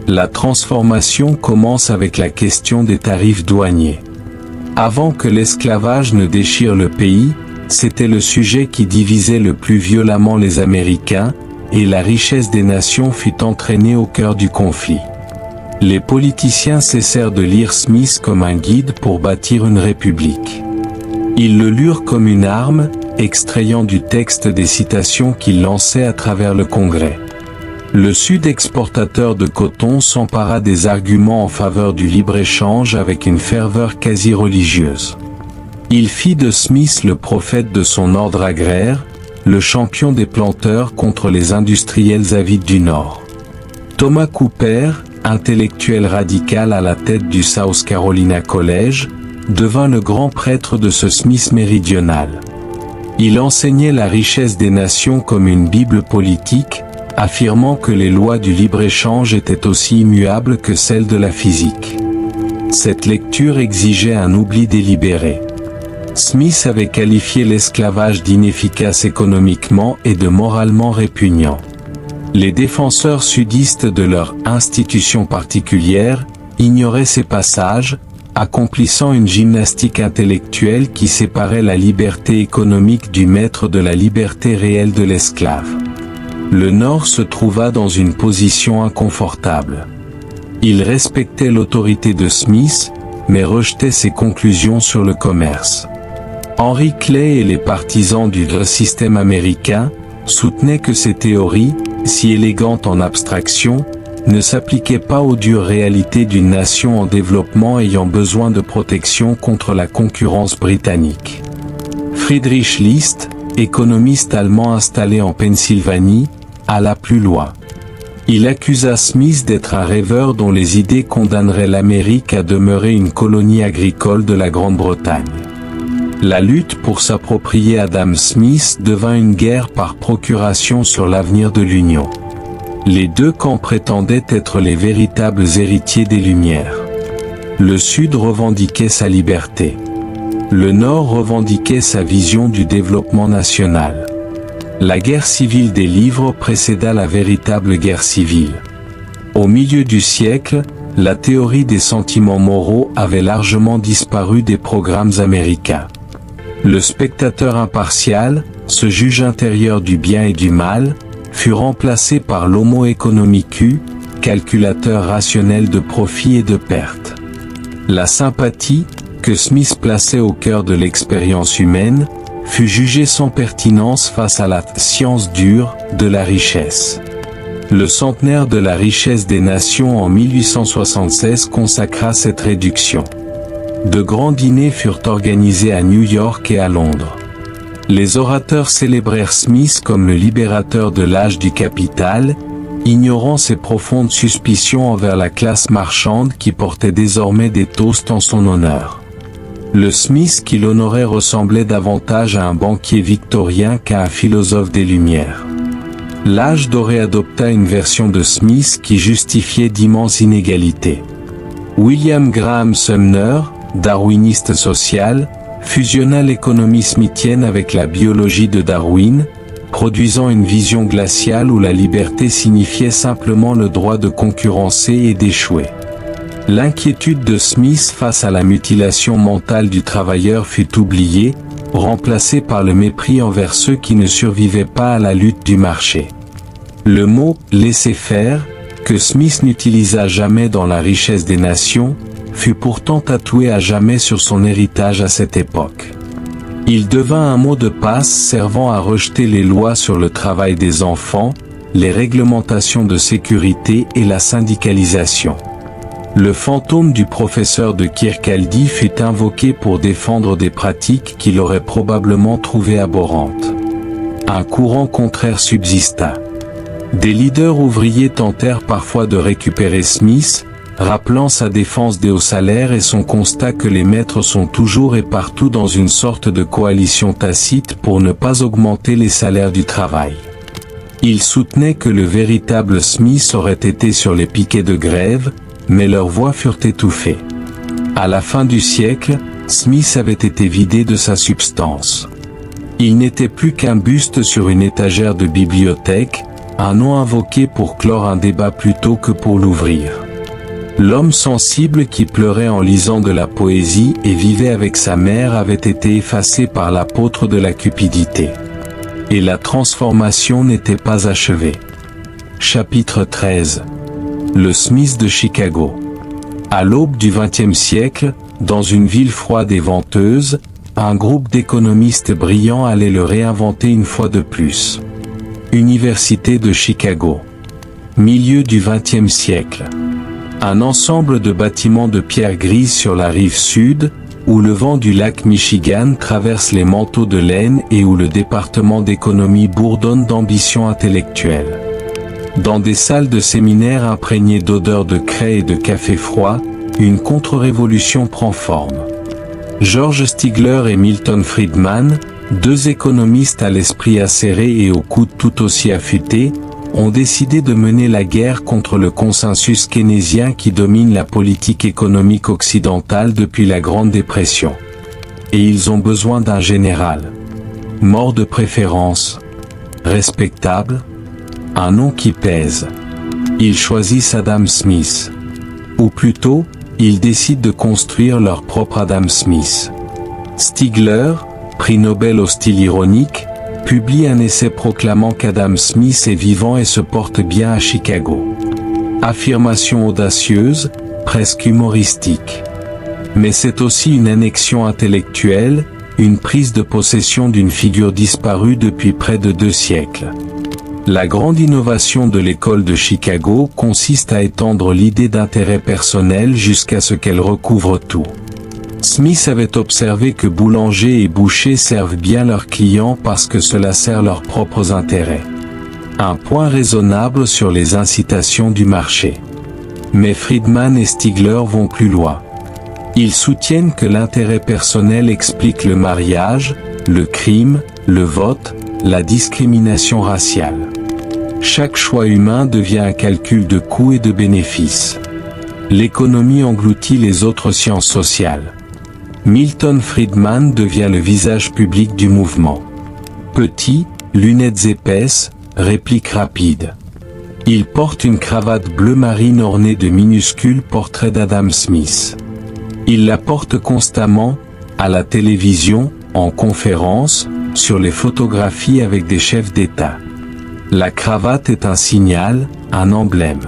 La transformation commence avec la question des tarifs douaniers. Avant que l'esclavage ne déchire le pays, c'était le sujet qui divisait le plus violemment les Américains, et la richesse des nations fut entraînée au cœur du conflit. Les politiciens cessèrent de lire Smith comme un guide pour bâtir une république. Ils le lurent comme une arme, extrayant du texte des citations qu'il lançait à travers le Congrès. Le Sud exportateur de coton s'empara des arguments en faveur du libre-échange avec une ferveur quasi religieuse. Il fit de Smith le prophète de son ordre agraire, le champion des planteurs contre les industriels avides du Nord. Thomas Cooper, intellectuel radical à la tête du South Carolina College, devint le grand prêtre de ce Smith méridional. Il enseignait la richesse des nations comme une bible politique, affirmant que les lois du libre-échange étaient aussi immuables que celles de la physique. Cette lecture exigeait un oubli délibéré. Smith avait qualifié l'esclavage d'inefficace économiquement et de moralement répugnant. Les défenseurs sudistes de leur institution particulière ignoraient ces passages, accomplissant une gymnastique intellectuelle qui séparait la liberté économique du maître de la liberté réelle de l'esclave. Le Nord se trouva dans une position inconfortable. Il respectait l'autorité de Smith, mais rejetait ses conclusions sur le commerce. Henry Clay et les partisans du système américain soutenaient que ces théories, si élégantes en abstraction, ne s'appliquaient pas aux dures réalités d'une nation en développement ayant besoin de protection contre la concurrence britannique. Friedrich List, économiste allemand installé en Pennsylvanie, alla plus loin. Il accusa Smith d'être un rêveur dont les idées condamneraient l'Amérique à demeurer une colonie agricole de la Grande-Bretagne. La lutte pour s'approprier Adam Smith devint une guerre par procuration sur l'avenir de l'Union. Les deux camps prétendaient être les véritables héritiers des Lumières. Le Sud revendiquait sa liberté. Le Nord revendiquait sa vision du développement national. La guerre civile des livres précéda la véritable guerre civile. Au milieu du siècle, la théorie des sentiments moraux avait largement disparu des programmes américains. Le spectateur impartial, ce juge intérieur du bien et du mal, fut remplacé par l'homo economicus, calculateur rationnel de profit et de perte. La sympathie, que Smith plaçait au cœur de l'expérience humaine, fut jugée sans pertinence face à la science dure de la richesse. Le centenaire de la richesse des nations en 1876 consacra cette réduction. De grands dîners furent organisés à New York et à Londres. Les orateurs célébrèrent Smith comme le libérateur de l'âge du capital, ignorant ses profondes suspicions envers la classe marchande qui portait désormais des toasts en son honneur. Le Smith qui l'honorait ressemblait davantage à un banquier victorien qu'à un philosophe des Lumières. L'âge doré adopta une version de Smith qui justifiait d'immenses inégalités. William Graham Sumner, darwiniste social, fusionna l'économie smithienne avec la biologie de Darwin, produisant une vision glaciale où la liberté signifiait simplement le droit de concurrencer et d'échouer. L'inquiétude de Smith face à la mutilation mentale du travailleur fut oubliée, remplacée par le mépris envers ceux qui ne survivaient pas à la lutte du marché. Le mot « laisser-faire », que Smith n'utilisa jamais dans La richesse des nations, fut pourtant tatoué à jamais sur son héritage à cette époque. Il devint un mot de passe servant à rejeter les lois sur le travail des enfants, les réglementations de sécurité et la syndicalisation. Le fantôme du professeur de Kirkcaldy fut invoqué pour défendre des pratiques qu'il aurait probablement trouvées aberrantes. Un courant contraire subsista. Des leaders ouvriers tentèrent parfois de récupérer Smith, rappelant sa défense des hauts salaires et son constat que les maîtres sont toujours et partout dans une sorte de coalition tacite pour ne pas augmenter les salaires du travail. Il soutenait que le véritable Smith aurait été sur les piquets de grève, mais leurs voix furent étouffées. À la fin du siècle, Smith avait été vidé de sa substance. Il n'était plus qu'un buste sur une étagère de bibliothèque, un nom invoqué pour clore un débat plutôt que pour l'ouvrir. L'homme sensible qui pleurait en lisant de la poésie et vivait avec sa mère avait été effacé par l'apôtre de la cupidité. Et la transformation n'était pas achevée. Chapitre 13. Le Smith de Chicago. À l'aube du XXe siècle, dans une ville froide et venteuse, un groupe d'économistes brillants allait le réinventer une fois de plus. Université de Chicago. Milieu du XXe siècle. Un ensemble de bâtiments de pierre grise sur la rive sud, où le vent du lac Michigan traverse les manteaux de laine et où le département d'économie bourdonne d'ambition intellectuelle. Dans des salles de séminaire imprégnées d'odeurs de craie et de café froid, une contre-révolution prend forme. George Stigler et Milton Friedman, deux économistes à l'esprit acéré et au coude tout aussi affûté, ont décidé de mener la guerre contre le consensus keynésien qui domine la politique économique occidentale depuis la Grande Dépression. Et ils ont besoin d'un général. Mort de préférence. Respectable. Un nom qui pèse. Ils choisissent Adam Smith. Ou plutôt, ils décident de construire leur propre Adam Smith. Stigler, prix Nobel au style ironique, publie un essai proclamant qu'Adam Smith est vivant et se porte bien à Chicago. Affirmation audacieuse, presque humoristique. Mais c'est aussi une annexion intellectuelle, une prise de possession d'une figure disparue depuis près de 2 siècles. La grande innovation de l'école de Chicago consiste à étendre l'idée d'intérêt personnel jusqu'à ce qu'elle recouvre tout. Smith avait observé que boulangers et bouchers servent bien leurs clients parce que cela sert leurs propres intérêts. Un point raisonnable sur les incitations du marché. Mais Friedman et Stigler vont plus loin. Ils soutiennent que l'intérêt personnel explique le mariage, le crime, le vote, la discrimination raciale. Chaque choix humain devient un calcul de coûts et de bénéfices. L'économie engloutit les autres sciences sociales. Milton Friedman devient le visage public du mouvement. Petit, lunettes épaisses, réplique rapide. Il porte une cravate bleu marine ornée de minuscules portraits d'Adam Smith. Il la porte constamment, à la télévision, en conférence, sur les photographies avec des chefs d'État. La cravate est un signal, un emblème.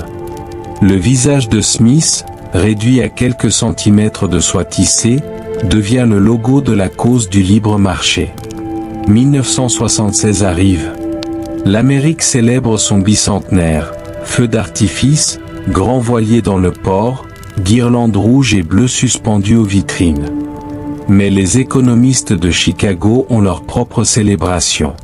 Le visage de Smith, réduit à quelques centimètres de soie tissée, devient le logo de la cause du libre marché. 1976 arrive. L'Amérique célèbre son bicentenaire, feux d'artifice, grands voiliers dans le port, guirlandes rouges et bleues suspendues aux vitrines. Mais les économistes de Chicago ont leur propre célébration.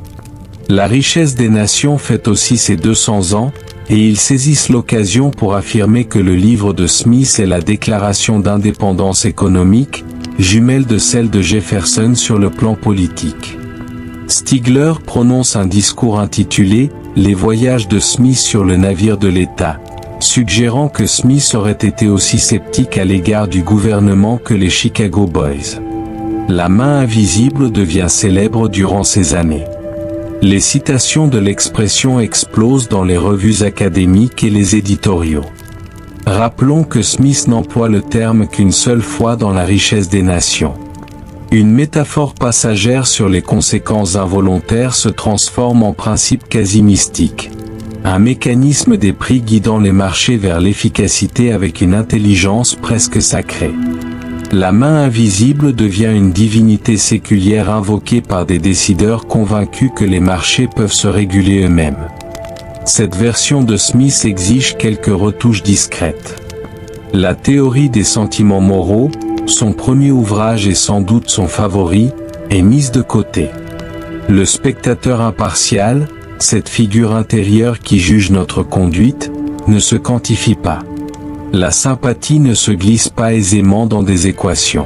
La richesse des nations fête aussi ses 200 ans, et ils saisissent l'occasion pour affirmer que le livre de Smith est la déclaration d'indépendance économique, jumelle de celle de Jefferson sur le plan politique. Stigler prononce un discours intitulé « Les voyages de Smith sur le navire de l'État », suggérant que Smith aurait été aussi sceptique à l'égard du gouvernement que les Chicago Boys. La main invisible devient célèbre durant ces années. Les citations de l'expression explosent dans les revues académiques et les éditoriaux. Rappelons que Smith n'emploie le terme qu'une seule fois dans La richesse des nations. Une métaphore passagère sur les conséquences involontaires se transforme en principe quasi mystique. Un mécanisme des prix guidant les marchés vers l'efficacité avec une intelligence presque sacrée. La main invisible devient une divinité séculière invoquée par des décideurs convaincus que les marchés peuvent se réguler eux-mêmes. Cette version de Smith exige quelques retouches discrètes. La théorie des sentiments moraux, son premier ouvrage et sans doute son favori, est mise de côté. Le spectateur impartial, cette figure intérieure qui juge notre conduite, ne se quantifie pas. La sympathie ne se glisse pas aisément dans des équations.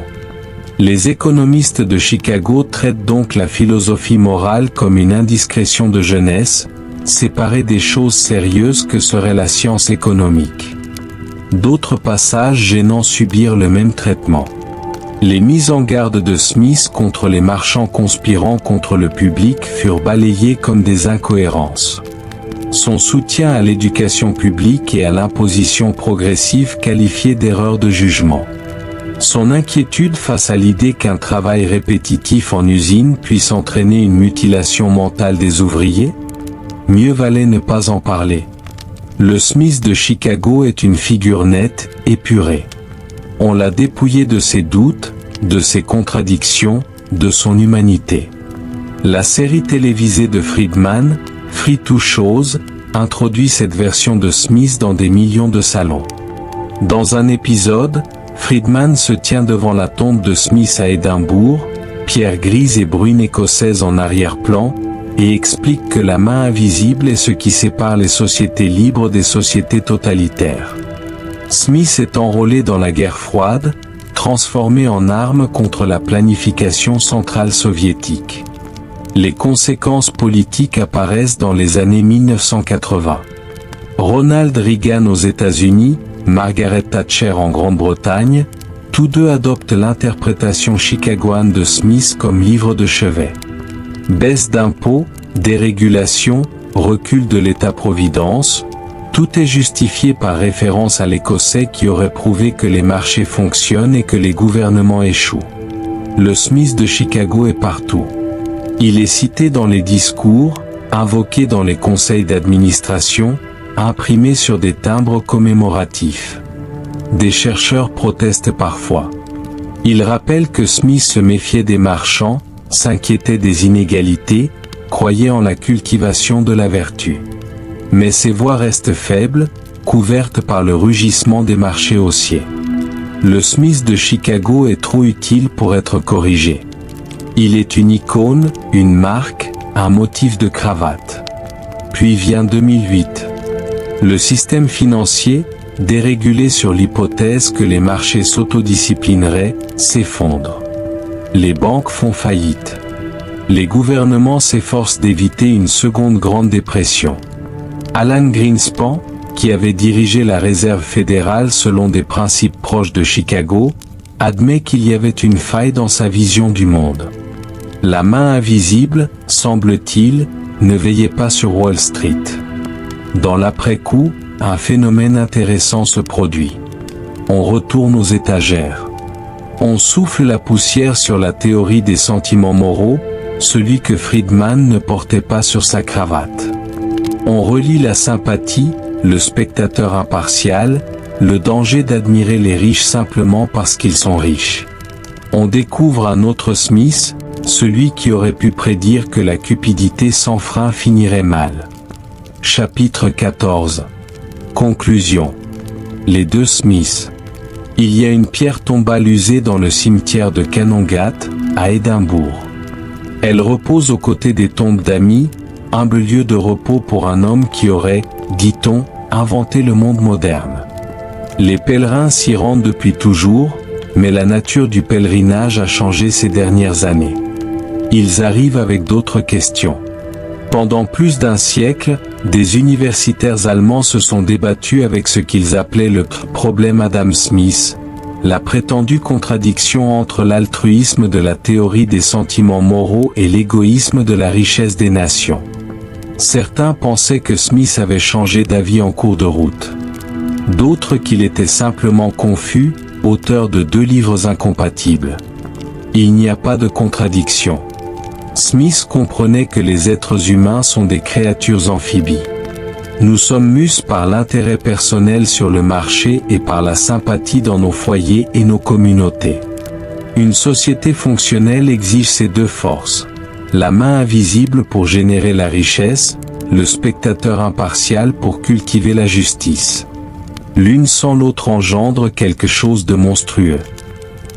Les économistes de Chicago traitent donc la philosophie morale comme une indiscrétion de jeunesse, séparée des choses sérieuses que serait la science économique. D'autres passages gênants subirent le même traitement. Les mises en garde de Smith contre les marchands conspirant contre le public furent balayées comme des incohérences. Son soutien à l'éducation publique et à l'imposition progressive qualifié d'erreur de jugement. Son inquiétude face à l'idée qu'un travail répétitif en usine puisse entraîner une mutilation mentale des ouvriers? Mieux valait ne pas en parler. Le Smith de Chicago est une figure nette, épurée. On l'a dépouillé de ses doutes, de ses contradictions, de son humanité. La série télévisée de Friedman, Free to Shows, introduit cette version de Smith dans des millions de salons. Dans un épisode, Friedman se tient devant la tombe de Smith à Édimbourg, pierre grise et brune écossaise en arrière-plan, et explique que la main invisible est ce qui sépare les sociétés libres des sociétés totalitaires. Smith est enrôlé dans la guerre froide, transformé en arme contre la planification centrale soviétique. Les conséquences politiques apparaissent dans les années 1980. Ronald Reagan aux États-Unis, Margaret Thatcher en Grande-Bretagne, tous deux adoptent l'interprétation chicagoane de Smith comme livre de chevet. Baisse d'impôts, dérégulation, recul de l'État-providence, tout est justifié par référence à l'Écossais qui aurait prouvé que les marchés fonctionnent et que les gouvernements échouent. Le Smith de Chicago est partout. Il est cité dans les discours, invoqué dans les conseils d'administration, imprimé sur des timbres commémoratifs. Des chercheurs protestent parfois. Ils rappellent que Smith se méfiait des marchands, s'inquiétait des inégalités, croyait en la cultivation de la vertu. Mais ces voix restent faibles, couvertes par le rugissement des marchés haussiers. Le Smith de Chicago est trop utile pour être corrigé. Il est une icône, une marque, un motif de cravate. Puis vient 2008. Le système financier, dérégulé sur l'hypothèse que les marchés s'autodisciplineraient, s'effondre. Les banques font faillite. Les gouvernements s'efforcent d'éviter une seconde grande dépression. Alan Greenspan, qui avait dirigé la Réserve fédérale selon des principes proches de Chicago, admet qu'il y avait une faille dans sa vision du monde. La main invisible, semble-t-il, ne veillait pas sur Wall Street. Dans l'après-coup, un phénomène intéressant se produit. On retourne aux étagères. On souffle la poussière sur la théorie des sentiments moraux, celui que Friedman ne portait pas sur sa cravate. On relie la sympathie, le spectateur impartial, le danger d'admirer les riches simplement parce qu'ils sont riches. On découvre un autre Smith, celui qui aurait pu prédire que la cupidité sans frein finirait mal. Chapitre 14. Conclusion. Les deux Smiths. Il y a une pierre tombale usée dans le cimetière de Canongate, à Édimbourg. Elle repose aux côtés des tombes d'amis, humble lieu de repos pour un homme qui aurait, dit-on, inventé le monde moderne. Les pèlerins s'y rendent depuis toujours, mais la nature du pèlerinage a changé ces dernières années. Ils arrivent avec d'autres questions. Pendant plus d'un siècle, des universitaires allemands se sont débattus avec ce qu'ils appelaient le problème Adam Smith, la prétendue contradiction entre l'altruisme de la théorie des sentiments moraux et l'égoïsme de la richesse des nations. Certains pensaient que Smith avait changé d'avis en cours de route. D'autres qu'il était simplement confus, auteur de deux livres incompatibles. Il n'y a pas de contradiction. Smith comprenait que les êtres humains sont des créatures amphibies. Nous sommes mus par l'intérêt personnel sur le marché et par la sympathie dans nos foyers et nos communautés. Une société fonctionnelle exige ces deux forces. La main invisible pour générer la richesse, le spectateur impartial pour cultiver la justice. l'une sans l'autre engendre quelque chose de monstrueux.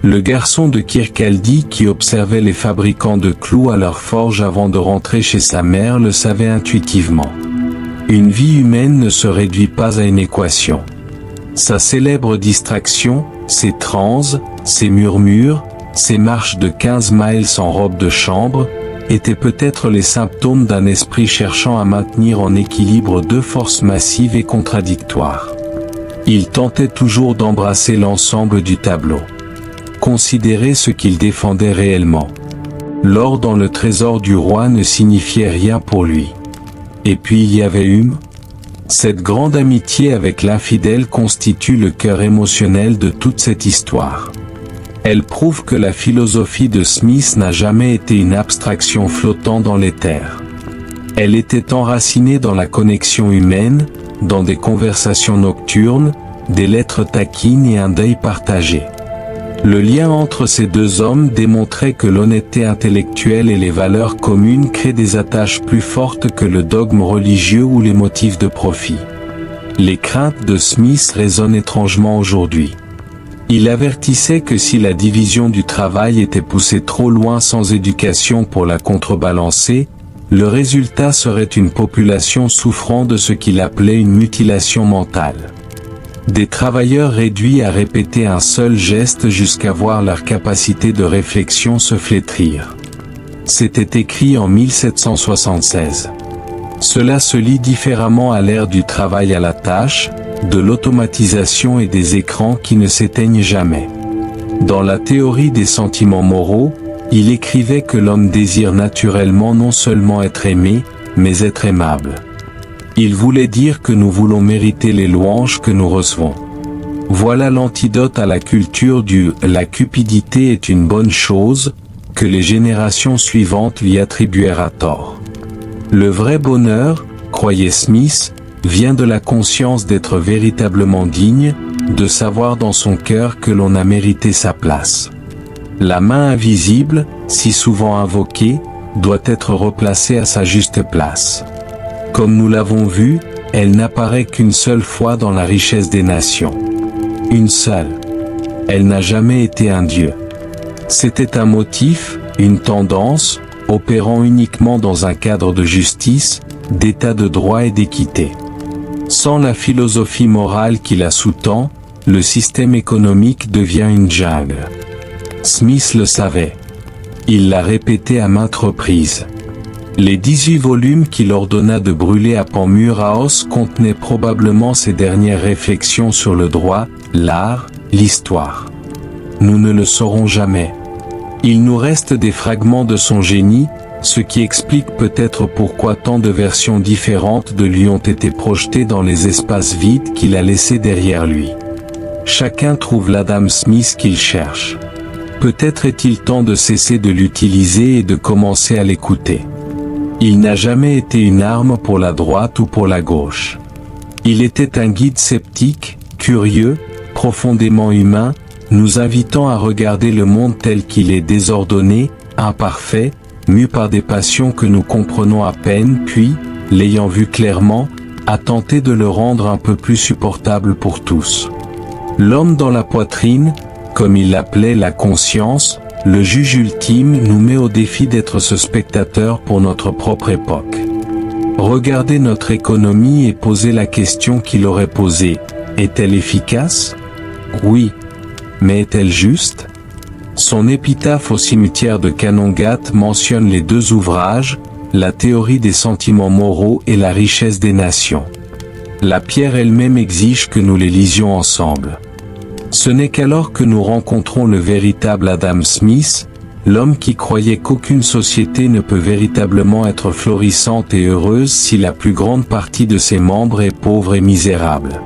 Le garçon de Kirkcaldy qui observait les fabricants de clous à leur forge avant de rentrer chez sa mère le savait intuitivement. Une vie humaine ne se réduit pas à une équation. Sa célèbre distraction, ses transes, ses murmures, ses marches de 15 miles en robe de chambre, étaient peut-être les symptômes d'un esprit cherchant à maintenir en équilibre deux forces massives et contradictoires. Il tentait toujours d'embrasser l'ensemble du tableau. Considérer ce qu'il défendait réellement. L'or dans le trésor du roi ne signifiait rien pour lui. Et puis il y avait Hume. Cette grande amitié avec l'infidèle constitue le cœur émotionnel de toute cette histoire. Elle prouve que la philosophie de Smith n'a jamais été une abstraction flottant dans l'éther. Elle était enracinée dans la connexion humaine, dans des conversations nocturnes, des lettres taquines et un deuil partagé. Le lien entre ces deux hommes démontrait que l'honnêteté intellectuelle et les valeurs communes créent des attaches plus fortes que le dogme religieux ou les motifs de profit. Les craintes de Smith résonnent étrangement aujourd'hui. Il avertissait que si la division du travail était poussée trop loin sans éducation pour la contrebalancer, le résultat serait une population souffrant de ce qu'il appelait une mutilation mentale. Des travailleurs réduits à répéter un seul geste jusqu'à voir leur capacité de réflexion se flétrir. C'était écrit en 1776. Cela se lit différemment à l'ère du travail à la tâche, de l'automatisation et des écrans qui ne s'éteignent jamais. Dans la théorie des sentiments moraux, il écrivait que l'homme désire naturellement non seulement être aimé, mais être aimable. Il voulait dire que nous voulons mériter les louanges que nous recevons. Voilà l'antidote à la culture du « la cupidité est une bonne chose » que les générations suivantes lui attribuèrent à tort. Le vrai bonheur, croyait Smith, vient de la conscience d'être véritablement digne, de savoir dans son cœur que l'on a mérité sa place. La main invisible, si souvent invoquée, doit être replacée à sa juste place. Comme nous l'avons vu, elle n'apparaît qu'une seule fois dans la richesse des nations. Une seule. Elle n'a jamais été un dieu. C'était un motif, une tendance, opérant uniquement dans un cadre de justice, d'état de droit et d'équité. Sans la philosophie morale qui la sous-tend, le système économique devient une jungle. Smith le savait. Il l'a répété à maintes reprises. Les 18 volumes qu'il ordonna de brûler à Pan-Muraos contenaient probablement ses dernières réflexions sur le droit, l'art, l'histoire. Nous ne le saurons jamais. Il nous reste des fragments de son génie, ce qui explique peut-être pourquoi tant de versions différentes de lui ont été projetées dans les espaces vides qu'il a laissés derrière lui. Chacun trouve l'Adam Smith qu'il cherche. Peut-être est-il temps de cesser de l'utiliser et de commencer à l'écouter. Il n'a jamais été une arme pour la droite ou pour la gauche. Il était un guide sceptique, curieux, profondément humain, nous invitant à regarder le monde tel qu'il est désordonné, imparfait, mu par des passions que nous comprenons à peine puis, l'ayant vu clairement, à tenter de le rendre un peu plus supportable pour tous. L'homme dans la poitrine, comme il l'appelait la conscience, le juge ultime nous met au défi d'être ce spectateur pour notre propre époque. Regardez notre économie et posez la question qu'il aurait posée. Est-elle efficace? Oui. Mais est-elle juste? Son épitaphe au cimetière de Canongat mentionne les deux ouvrages, la théorie des sentiments moraux et la richesse des nations. La pierre elle-même exige que nous les lisions ensemble. Ce n'est qu'alors que nous rencontrons le véritable Adam Smith, l'homme qui croyait qu'aucune société ne peut véritablement être florissante et heureuse si la plus grande partie de ses membres est pauvre et misérable.